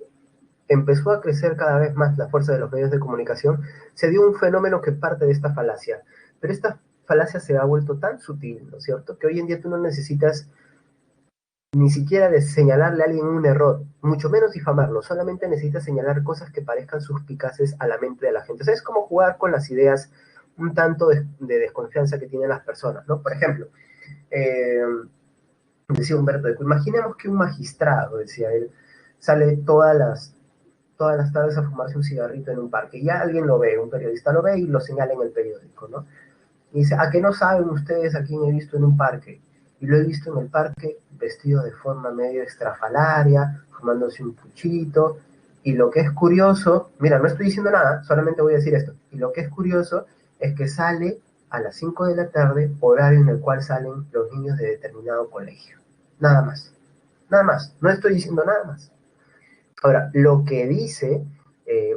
empezó a crecer cada vez más la fuerza de los medios de comunicación, se dio un fenómeno que parte de esta falacia. Pero esta falacia se ha vuelto tan sutil, ¿no es cierto?, que hoy en día tú no necesitas ni siquiera de señalarle a alguien un error, mucho menos difamarlo, solamente necesitas señalar cosas que parezcan suspicaces a la mente de la gente. O sea, es como jugar con las ideas un tanto de desconfianza que tienen las personas, ¿no? Por ejemplo, eh, decía Humberto Eco, imaginemos que un magistrado, decía él, sale todas las tardes a fumarse un cigarrito en un parque. Y ya alguien lo ve, un periodista lo ve y lo señala en el periódico, ¿no? Y dice, ¿a qué no saben ustedes a quién he visto en un parque? Y lo he visto en el parque vestido de forma medio estrafalaria, fumándose un puchito. Y lo que es curioso, mira, no estoy diciendo nada, solamente voy a decir esto. Y lo que es curioso es que sale a las 5 de la tarde, horario en el cual salen los niños de determinado colegio. Nada más. Nada más. No estoy diciendo nada más. Ahora, lo que dice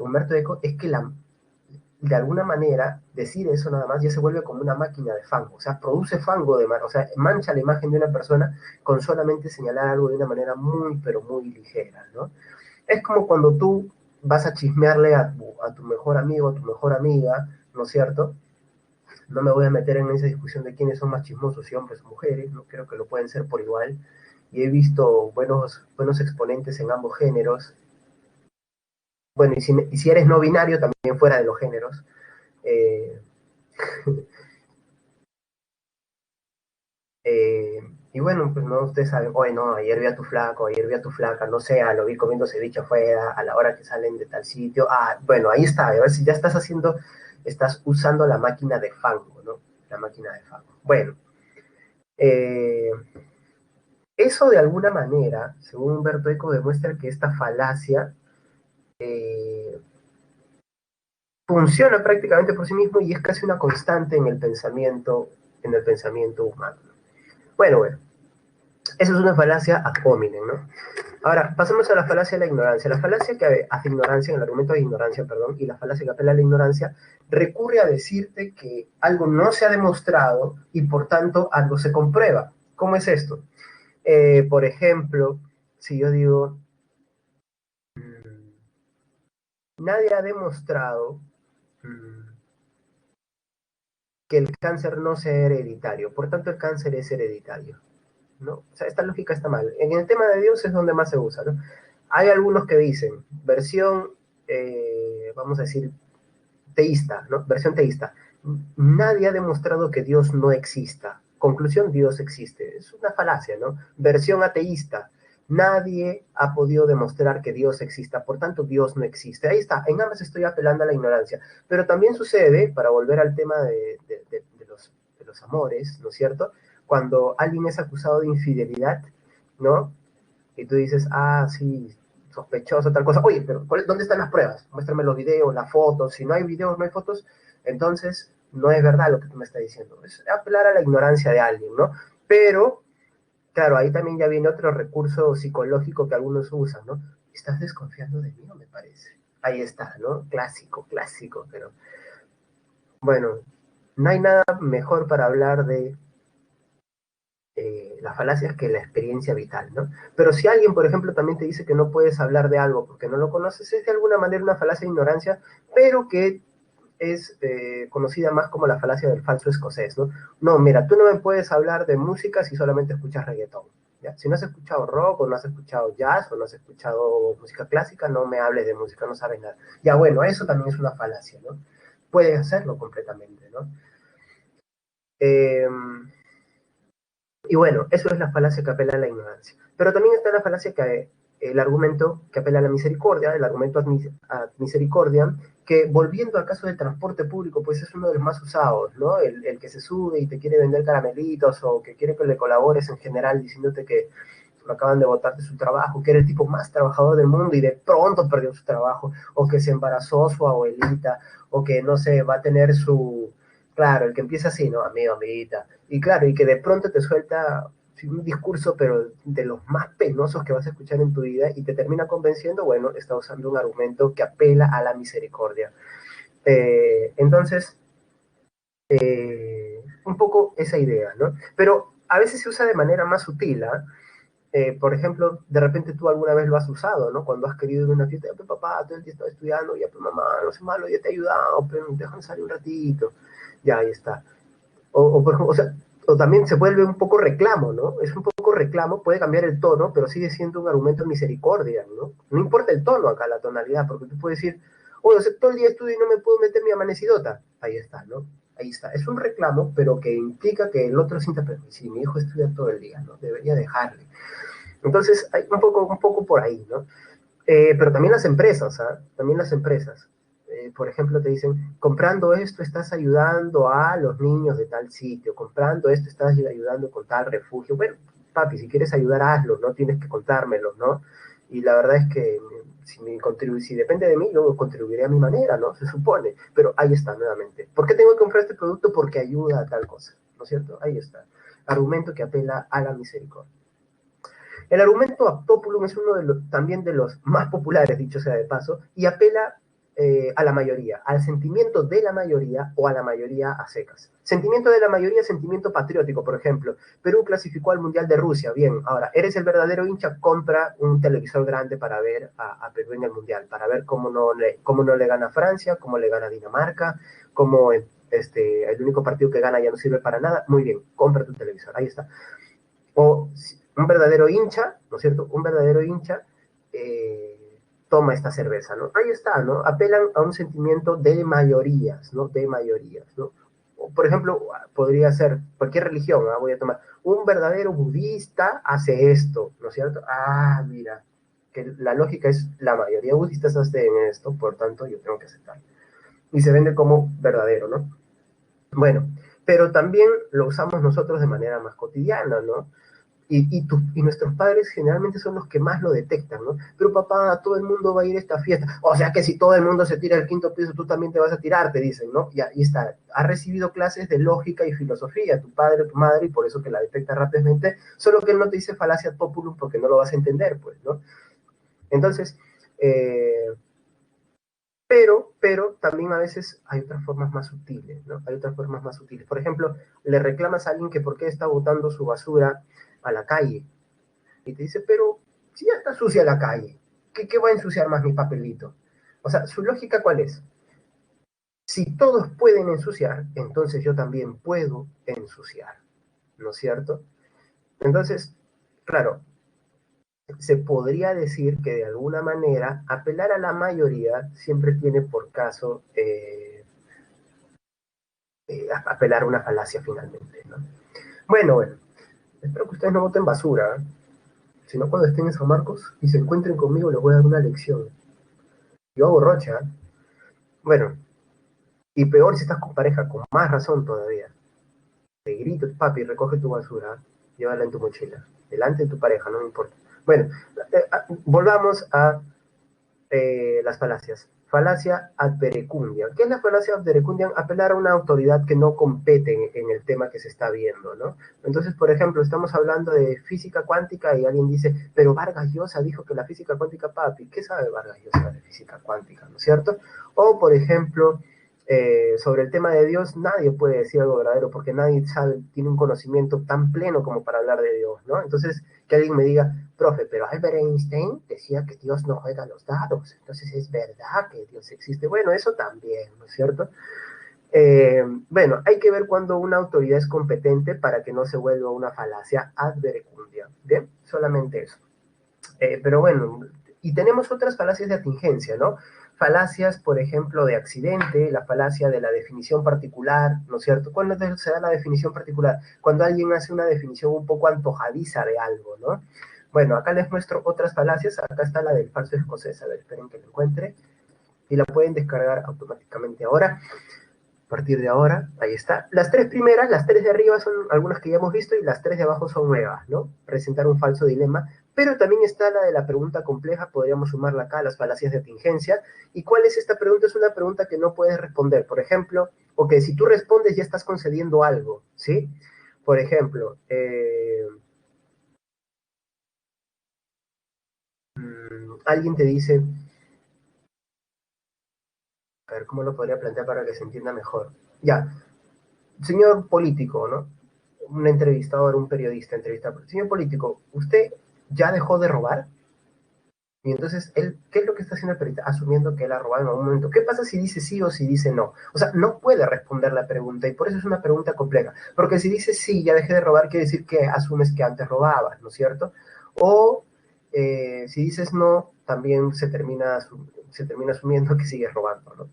Humberto Eco es que de alguna manera decir eso nada más ya se vuelve como una máquina de fango, o sea, produce fango, o sea, mancha la imagen de una persona con solamente señalar algo de una manera muy, pero muy ligera, ¿no? Es como cuando tú vas a chismearle a tu mejor amigo, a tu mejor amiga, ¿no es cierto? No me voy a meter en esa discusión de quiénes son más chismosos, si hombres o mujeres, no creo que lo pueden ser por igual, y he visto buenos exponentes en ambos géneros. Bueno, y si eres no binario, también fuera de los géneros. Eh, y bueno, pues no, ustedes saben, hoy no, ayer vi a tu flaco, ayer vi a tu flaca, no sé, lo vi comiendo ceviche afuera, a la hora que salen de tal sitio. Ah, bueno, ahí está, a ver si ya estás usando la máquina de fango, ¿no? La máquina de fango. Bueno, eh, eso de alguna manera, según Humberto Eco, demuestra que esta falacia eh, funciona prácticamente por sí mismo y es casi una constante en el pensamiento humano. Bueno, eso es una falacia ad hominem, ¿no? Ahora, pasemos a la falacia de la ignorancia. La falacia que hace ignorancia, el argumento de ignorancia, perdón, y la falacia que apela a la ignorancia, recurre a decirte que algo no se ha demostrado y por tanto algo se comprueba. ¿Cómo es esto? Por ejemplo, si yo digo, nadie ha demostrado que el cáncer no sea hereditario, por tanto el cáncer es hereditario, ¿no? O sea, esta lógica está mal. En el tema de Dios es donde más se usa, ¿no? Hay algunos que dicen, versión, vamos a decir, teísta, ¿no? Versión teísta. Nadie ha demostrado que Dios no exista. Conclusión, Dios existe. Es una falacia, ¿no? Versión ateísta. Nadie ha podido demostrar que Dios exista, por tanto Dios no existe. Ahí está, en ambas estoy apelando a la ignorancia. Pero también sucede, para volver al tema de los amores, ¿no es cierto? Cuando alguien es acusado de infidelidad, ¿no? Y tú dices, ah, sí, sospechoso, tal cosa. Oye, pero ¿dónde están las pruebas? Muéstrame los videos, las fotos. Si no hay videos, no hay fotos, entonces no es verdad lo que tú me estás diciendo. Es apelar a la ignorancia de alguien, ¿no? Pero, claro, ahí también ya viene otro recurso psicológico que algunos usan, ¿no? Estás desconfiando de mí, no me parece. Ahí está, ¿no? Clásico, clásico, pero bueno. no hay nada mejor para hablar de las falacias que la experiencia vital, ¿no? Pero si alguien, por ejemplo, también te dice que no puedes hablar de algo porque no lo conoces, es de alguna manera una falacia de ignorancia, pero que es conocida más como la falacia del falso escocés, ¿no? No, mira, tú no me puedes hablar de música si solamente escuchas reggaetón, ¿ya? Si no has escuchado rock, o no has escuchado jazz, o no has escuchado música clásica, no me hables de música, no sabes nada. Ya, bueno, eso también es una falacia, ¿no? Puedes hacerlo completamente, ¿no? Eh, y bueno, eso es la falacia que apela a la ignorancia. Pero también está la falacia que el argumento que apela a la misericordia, el argumento ad misericordia, que volviendo al caso del transporte público, pues es uno de los más usados, ¿no? El que se sube y te quiere vender caramelitos o que quiere que le colabores en general diciéndote que lo acaban de botar de su trabajo, que era el tipo más trabajador del mundo y de pronto perdió su trabajo, o que se embarazó su abuelita, o que, no sé, va a tener su... Claro, el que empieza así, ¿no? Amigo, amiguita. Y claro, y que de pronto te suelta un discurso, pero de los más penosos que vas a escuchar en tu vida y te termina convenciendo, bueno, está usando un argumento que apela a la misericordia. Entonces, un poco esa idea, ¿no? Pero a veces se usa de manera más sutil, ¿ah? Por ejemplo, de repente tú alguna vez lo has usado, ¿no? Cuando has querido ir a una fiesta, pues papá, todo el día estaba estudiando, ya pues mamá, no sé malo, ya te he ayudado, pero déjame salir un ratito. Ya, ahí está. Por ejemplo, o sea, o también se vuelve un poco reclamo, ¿no? Es un poco reclamo, puede cambiar el tono, pero sigue siendo un argumento de misericordia, ¿no? No importa el tono acá, la tonalidad, porque tú puedes decir, oye, o sea, todo el día estudio y no me puedo meter mi amanecidota. Ahí está, ¿no? Ahí está. Es un reclamo, pero que implica que el otro sienta, pero si mi hijo estudia todo el día, ¿no? Debería dejarle. Entonces, hay un poco por ahí, ¿no? Pero también las empresas, ¿ah? También las empresas. Por ejemplo, te dicen, comprando esto estás ayudando a los niños de tal sitio, comprando esto estás ayudando con tal refugio. Bueno, papi, si quieres ayudar, hazlo, no tienes que contármelo, ¿no? Y la verdad es que si depende de mí, yo contribuiré a mi manera, ¿no? Se supone. Pero ahí está, nuevamente. ¿Por qué tengo que comprar este producto? Porque ayuda a tal cosa, ¿no es cierto? Ahí está. Argumento que apela a la misericordia. El argumento ad populum es uno también de los más populares, dicho sea de paso, y apela a la mayoría, al sentimiento de la mayoría o a la mayoría a secas. Sentimiento de la mayoría, sentimiento patriótico, por ejemplo. Perú clasificó al Mundial de Rusia. Bien, ahora, eres el verdadero hincha, compra un televisor grande para ver a Perú en el Mundial, para ver cómo no le gana a Francia, cómo le gana a Dinamarca, cómo el único partido que gana ya no sirve para nada. Muy bien, compra tu televisor, ahí está. O un verdadero hincha, ¿no es cierto? Un verdadero hincha toma esta cerveza, ¿no? Ahí está, ¿no? Apelan a un sentimiento de mayorías, ¿no? De mayorías, ¿no? O, por ejemplo, podría ser cualquier religión, ¿no? Voy a tomar, un verdadero budista hace esto, ¿no es cierto? Ah, mira, que la lógica es, la mayoría de budistas hacen esto, por tanto yo tengo que aceptarlo. Y se vende como verdadero, ¿no? Bueno, pero también lo usamos nosotros de manera más cotidiana, ¿no? Y nuestros padres generalmente son los que más lo detectan, ¿no? Pero papá, todo el mundo va a ir a esta fiesta. O sea que si todo el mundo se tira al quinto piso, tú también te vas a tirar, te dicen, ¿no? Y ahí está. Has recibido clases de lógica y filosofía, tu padre, tu madre, y por eso que la detecta rápidamente, solo que él no te dice falacia populum porque no lo vas a entender, pues, ¿no? Entonces, pero también a veces hay otras formas más sutiles, ¿no? Hay otras formas más sutiles. Por ejemplo, le reclamas a alguien que por qué está botando su basura a la calle. Y te dice, pero si ya está sucia la calle, ¿qué va a ensuciar más mi papelito? O sea, su lógica ¿cuál es? Si todos pueden ensuciar, entonces yo también puedo ensuciar, ¿no es cierto? Entonces, claro, se podría decir que de alguna manera apelar a la mayoría siempre tiene por caso apelar a una falacia finalmente, ¿no? Bueno, espero que ustedes no voten basura, ¿eh? Si no, cuando estén en San Marcos y se encuentren conmigo, les voy a dar una lección. Yo hago rocha. Bueno, y peor si estás con pareja, con más razón todavía. Te grito, papi, recoge tu basura, llévala en tu mochila, delante de tu pareja, no me importa. Bueno, volvamos a las falacias. Falacia ad verecundiam. ¿Qué es la falacia ad verecundiam? Apelar a una autoridad que no compete en el tema que se está viendo, ¿no? Entonces, por ejemplo, estamos hablando de física cuántica y alguien dice, pero Vargas Llosa dijo que la física cuántica, papi, ¿qué sabe Vargas Llosa de física cuántica, no es cierto? O, por ejemplo, sobre el tema de Dios, nadie puede decir algo verdadero porque nadie sabe, tiene un conocimiento tan pleno como para hablar de Dios, ¿no? Entonces, que alguien me diga, profe, pero Albert Einstein decía que Dios no juega los dados, entonces es verdad que Dios existe. Bueno, eso también, ¿no es cierto? Bueno, hay que ver cuando una autoridad es competente para que no se vuelva una falacia ad verecundia, ¿bien? Solamente eso. Pero bueno, y tenemos otras falacias de atingencia, ¿no? Falacias, por ejemplo, de accidente, la falacia de la definición particular, ¿no es cierto? ¿Cuándo se da la definición particular? Cuando alguien hace una definición un poco antojadiza de algo, ¿no? Bueno, acá les muestro otras falacias. Acá está la del falso escocés. A ver, esperen que lo encuentre. Y la pueden descargar automáticamente ahora. A partir de ahora, ahí está. Las tres primeras, las tres de arriba son algunas que ya hemos visto y las tres de abajo son nuevas, ¿no? Presentar un falso dilema, pero también está la de la pregunta compleja, podríamos sumarla acá, las falacias de atingencia. ¿Y cuál es esta pregunta? Es una pregunta que no puedes responder, por ejemplo, o que si tú respondes ya estás concediendo algo, ¿sí? Por ejemplo, alguien te dice, a ver, ¿cómo lo podría plantear para que se entienda mejor? Ya, señor político, ¿no? Un entrevistador, un periodista entrevistador. Señor político, ¿usted ya dejó de robar? Y entonces, él, ¿qué es lo que está haciendo el periodista? Asumiendo que él ha robado en algún momento. ¿Qué pasa si dice sí o si dice no? O sea, no puede responder la pregunta y por eso es una pregunta compleja. Porque si dice sí, ya dejé de robar, quiere decir que asumes que antes robabas, ¿no es cierto? O si dices no, también se termina asumiendo que sigues robando, ¿no?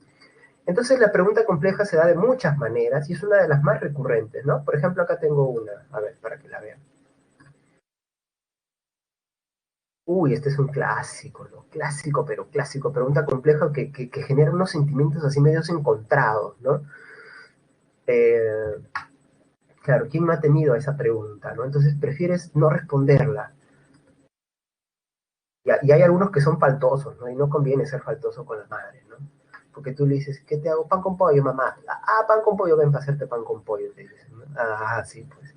Entonces la pregunta compleja se da de muchas maneras y es una de las más recurrentes, ¿no? Por ejemplo, acá tengo una, a ver, para que la vean. Uy, este es un clásico, ¿no? Clásico, pero clásico. Pregunta compleja que genera unos sentimientos así medios encontrados, ¿no? Eh, claro, ¿quién no ha tenido esa pregunta, ¿no? Entonces prefieres no responderla. Y hay algunos que son faltosos, ¿no? Y no conviene ser faltoso con la madre, ¿no? Porque tú le dices, ¿qué te hago? Pan con pollo, mamá. Ah, pan con pollo, ven para hacerte pan con pollo, te dices, ¿no? Ah, sí, pues.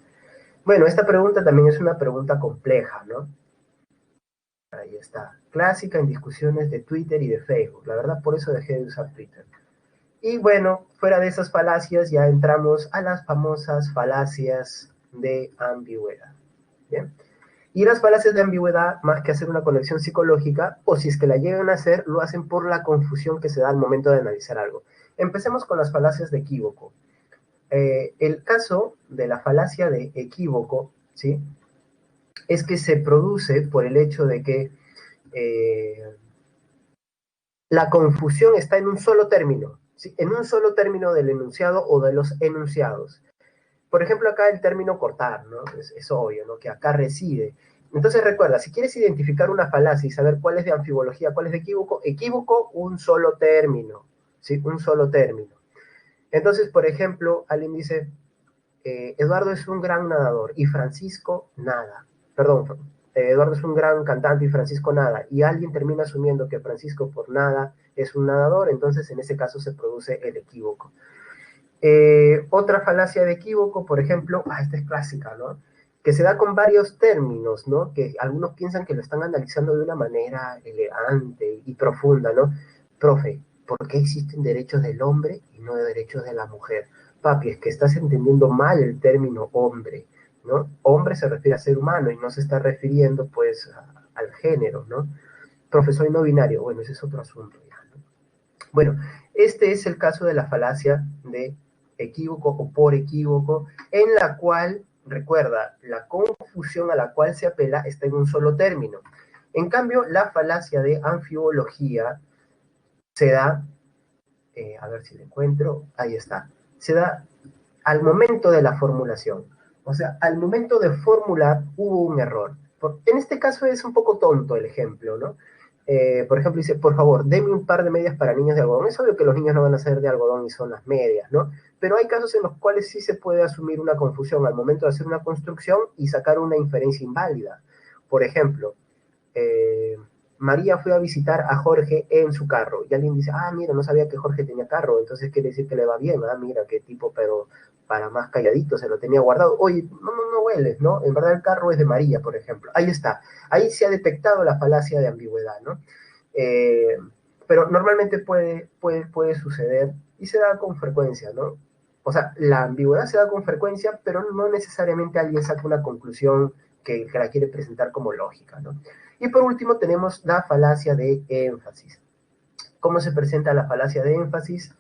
Bueno, esta pregunta también es una pregunta compleja, ¿no? Ahí está. Clásica en discusiones de Twitter y de Facebook. La verdad, por eso dejé de usar Twitter. Y bueno, fuera de esas falacias ya entramos a las famosas falacias de ambigüedad. ¿Bien? Y las falacias de ambigüedad, más que hacer una conexión psicológica, o si es que la llegan a hacer, lo hacen por la confusión que se da al momento de analizar algo. Empecemos con las falacias de equívoco. El caso de la falacia de equívoco, ¿sí? Es que se produce por el hecho de que la confusión está en un solo término, ¿sí? En un solo término del enunciado o de los enunciados. Por ejemplo, acá el término cortar, ¿no? Es obvio, ¿no? Que acá reside. Entonces recuerda, si quieres identificar una falacia y saber cuál es de anfibología, cuál es de equívoco, equívoco, un solo término, ¿sí? Un solo término. Entonces, por ejemplo, alguien dice, Eduardo es un gran nadador y Francisco nada. Perdón, Eduardo es un gran cantante y Francisco nada. Y alguien termina asumiendo que Francisco por nada es un nadador, entonces en ese caso se produce el equívoco. Otra falacia de equívoco, por ejemplo, esta es clásica, ¿no? Que se da con varios términos, ¿no? Que algunos piensan que lo están analizando de una manera elegante y profunda, ¿no? Profe, ¿por qué existen derechos del hombre y no derechos de la mujer? Papi, es que estás entendiendo mal el término hombre, ¿no? Hombre se refiere a ser humano y no se está refiriendo, pues, al género, ¿no? Profe, soy no binario, bueno, ese es otro asunto ya, ¿no? Bueno, este es el caso de la falacia de equívoco o por equívoco, en la cual, recuerda, la confusión a la cual se apela está en un solo término. En cambio, la falacia de anfibología se da, a ver si lo encuentro, ahí está, se da al momento de la formulación. O sea, al momento de formular hubo un error. En este caso es un poco tonto el ejemplo, ¿no? Por ejemplo, dice, por favor, deme un par de medias para niños de algodón. Es obvio que los niños no van a ser de algodón y son las medias, ¿no? Pero hay casos en los cuales sí se puede asumir una confusión al momento de hacer una construcción y sacar una inferencia inválida. Por ejemplo, eh, María fue a visitar a Jorge en su carro y alguien dice, ah, mira, no sabía que Jorge tenía carro, entonces quiere decir que le va bien, ah, mira, qué tipo, pero para más calladito se lo tenía guardado. Oye, no hueles, ¿no? En verdad el carro es de María, por ejemplo. Ahí está, ahí se ha detectado la falacia de ambigüedad, ¿no? Eh, pero normalmente puede suceder y se da con frecuencia, ¿no? O sea, la ambigüedad se da con frecuencia, pero no necesariamente alguien saca una conclusión que la quiere presentar como lógica, ¿no? Y por último tenemos la falacia de énfasis. ¿Cómo se presenta la falacia de énfasis?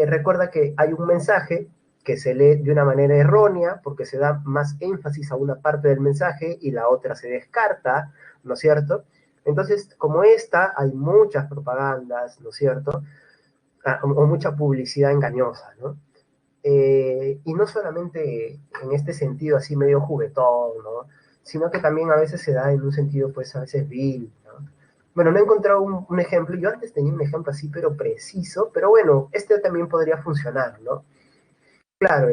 Recuerda que hay un mensaje que se lee de una manera errónea porque se da más énfasis a una parte del mensaje y la otra se descarta, ¿no es cierto? Entonces, como esta, hay muchas propagandas, ¿no es cierto? O mucha publicidad engañosa, ¿no? Y no solamente en este sentido así medio juguetón, ¿no? Sino que también a veces se da en un sentido, pues a veces vil, ¿no? Bueno, no he encontrado un ejemplo, yo antes tenía un ejemplo así, pero preciso, pero bueno, este también podría funcionar, ¿no? Claro,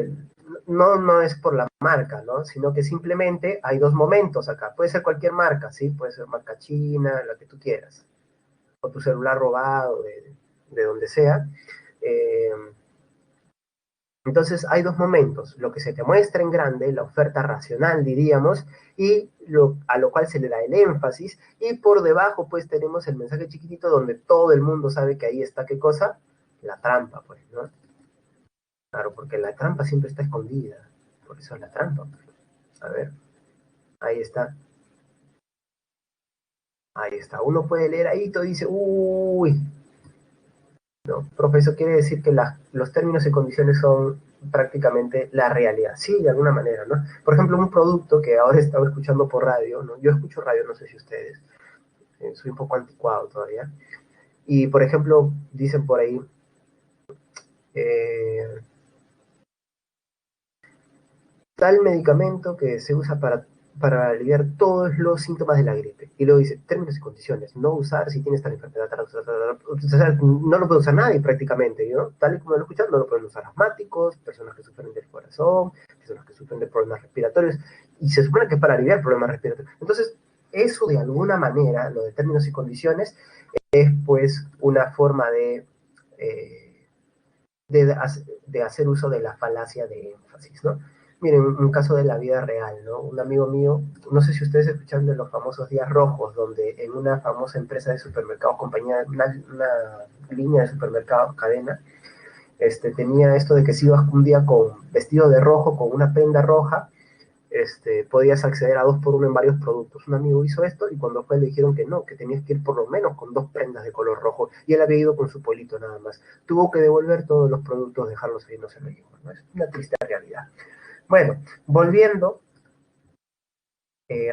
no es por la marca, ¿no? Sino que simplemente hay dos momentos acá. Puede ser cualquier marca, ¿sí? Puede ser marca china, la que tú quieras. O tu celular robado, de donde sea. Eh, entonces hay dos momentos, lo que se te muestra en grande, la oferta racional diríamos, y a lo cual se le da el énfasis, y por debajo pues tenemos el mensaje chiquitito donde todo el mundo sabe que ahí está, ¿qué cosa? La trampa, pues, ¿no? Claro, porque la trampa siempre está escondida, por eso es la trampa. Pues. A ver, ahí está, ahí está. Uno puede leer ahí y todo dice, uy, ¿no? Profe, eso quiere decir que los términos y condiciones son prácticamente la realidad, sí, de alguna manera, ¿no? Por ejemplo, un producto que ahora estaba escuchando por radio, ¿no? Yo escucho radio, no sé si ustedes, soy un poco anticuado todavía, y por ejemplo, dicen por ahí, eh, tal medicamento que se usa para aliviar todos los síntomas de la gripe. Y luego dice, términos y condiciones, no usar si tienes tal enfermedad, o sea, no lo puede usar nadie prácticamente, ¿no? Tal y como lo escuchan, no lo pueden usar asmáticos, personas que sufren del corazón, personas que sufren de problemas respiratorios, y se supone que es para aliviar problemas respiratorios. Entonces, eso de alguna manera, lo de términos y condiciones, es pues una forma de hacer uso de la falacia de énfasis, ¿no? Miren, un caso de la vida real, ¿no? Un amigo mío, no sé si ustedes escuchan de los famosos días rojos, donde en una famosa empresa de supermercados, compañía, una línea de supermercados, cadena, tenía esto de que si ibas un día con vestido de rojo, con una prenda roja, podías acceder a 2 por 1 en varios productos. Un amigo hizo esto y cuando fue le dijeron que no, que tenías que ir por lo menos con 2 prendas de color rojo y él había ido con su polito nada más. Tuvo que devolver todos los productos, dejarlos ahí, no se lo llevó, ¿no? Es una triste realidad. Bueno, volviendo,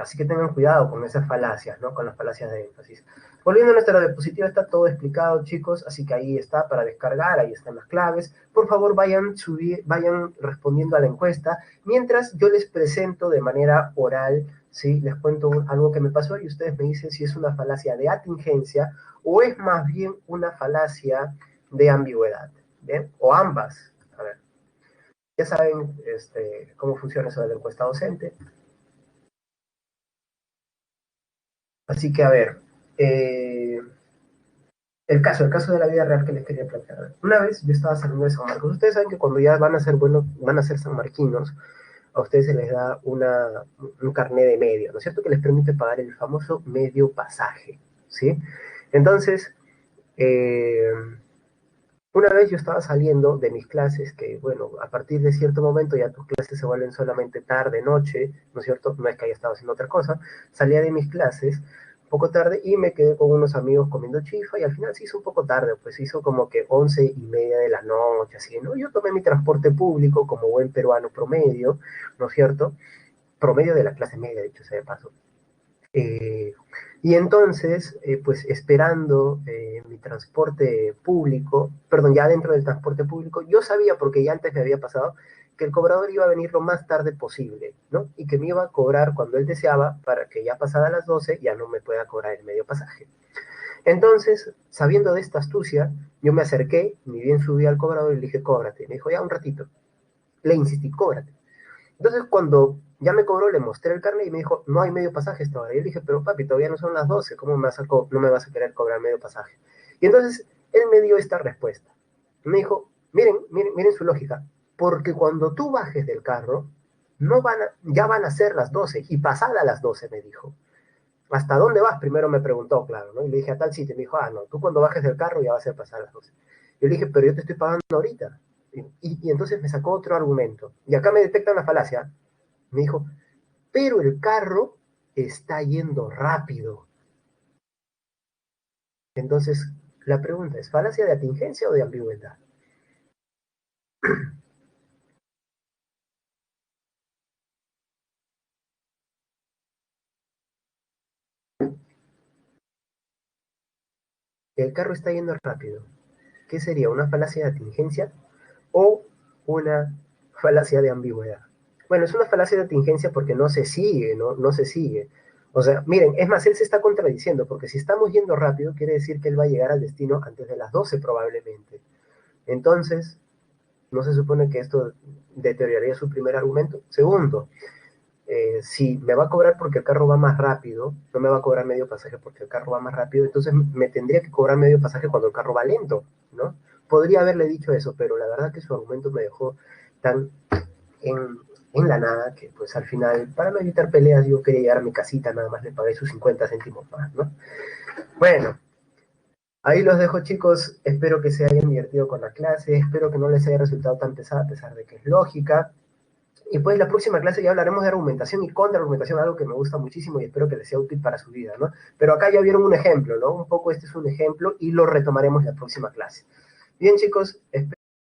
así que tengan cuidado con esas falacias, ¿no? Con las falacias de énfasis. Volviendo a nuestra diapositiva, está todo explicado, chicos, así que ahí está para descargar, ahí están las claves. Por favor, vayan respondiendo a la encuesta, mientras yo les presento de manera oral, ¿sí? Les cuento algo que me pasó y ustedes me dicen si es una falacia de atingencia o es más bien una falacia de ambigüedad, ¿bien? O ambas. A ver, ya saben cómo funciona eso de la encuesta docente. Así que, a ver, eh, el caso de la vida real que les quería plantear. Una vez yo estaba saliendo de San Marcos. Ustedes saben que cuando ya van a ser van a ser sanmarquinos, a ustedes se les da un carnet de medio, ¿no es cierto? Que les permite pagar el famoso medio pasaje, ¿sí? Entonces, eh, una vez yo estaba saliendo de mis clases, que bueno, a partir de cierto momento ya tus clases se vuelven solamente tarde, noche, ¿no es cierto? No es que haya estado haciendo otra cosa. Salía de mis clases un poco tarde y me quedé con unos amigos comiendo chifa y al final se hizo un poco tarde, pues se hizo como que 11:30 de la noche, así, ¿no? Yo tomé mi transporte público como buen peruano promedio, ¿no es cierto? Promedio de la clase media, dicho sea de paso. Eh, y entonces, pues esperando mi transporte público, perdón, ya dentro del transporte público, yo sabía, porque ya antes me había pasado, que el cobrador iba a venir lo más tarde posible, ¿no? Y que me iba a cobrar cuando él deseaba para que ya pasada las 12 ya no me pueda cobrar el medio pasaje. Entonces, sabiendo de esta astucia, yo me acerqué, ni bien subí al cobrador y le dije, cóbrate. Me dijo, ya un ratito. Le insistí, cóbrate. Entonces, cuando ya me cobró, le mostré el carnet y me dijo, no hay medio pasaje esta hora. Y yo le dije, pero papi, todavía no son las 12, ¿cómo no me vas a querer cobrar medio pasaje? Y entonces, él me dio esta respuesta. Me dijo, miren su lógica, porque cuando tú bajes del carro, ya van a ser las 12, y pasada las 12, me dijo. ¿Hasta dónde vas? Primero me preguntó, claro, ¿no? Y le dije, a tal sitio. Me dijo, no, tú cuando bajes del carro ya va a ser pasar las 12. Yo le dije, pero yo te estoy pagando ahorita. Y entonces me sacó otro argumento. Y acá me detectan la falacia. Me dijo, pero el carro está yendo rápido. Entonces, la pregunta es, ¿falacia de atingencia o de ambigüedad? El carro está yendo rápido. ¿Qué sería? ¿Una falacia de atingencia o una falacia de ambigüedad? Bueno, es una falacia de atingencia porque no se sigue, ¿no? No se sigue. O sea, miren, es más, él se está contradiciendo, porque si estamos yendo rápido, quiere decir que él va a llegar al destino antes de las 12 probablemente. Entonces, ¿no se supone que esto deterioraría su primer argumento? Segundo, si me va a cobrar porque el carro va más rápido, no me va a cobrar medio pasaje porque el carro va más rápido, entonces me tendría que cobrar medio pasaje cuando el carro va lento, ¿no? Podría haberle dicho eso, pero la verdad que su argumento me dejó tan en, en la nada que pues al final, para no evitar peleas, yo quería llegar a mi casita, nada más le pagué sus 50 céntimos más, ¿no? Bueno, ahí los dejo, chicos, espero que se hayan divertido con la clase, espero que no les haya resultado tan pesada a pesar de que es lógica. Y pues la próxima clase ya hablaremos de argumentación y contraargumentación, algo que me gusta muchísimo y espero que les sea útil para su vida, ¿no? Pero acá ya vieron un ejemplo, ¿no? Un poco este es un ejemplo y lo retomaremos en la próxima clase. Bien, chicos, espero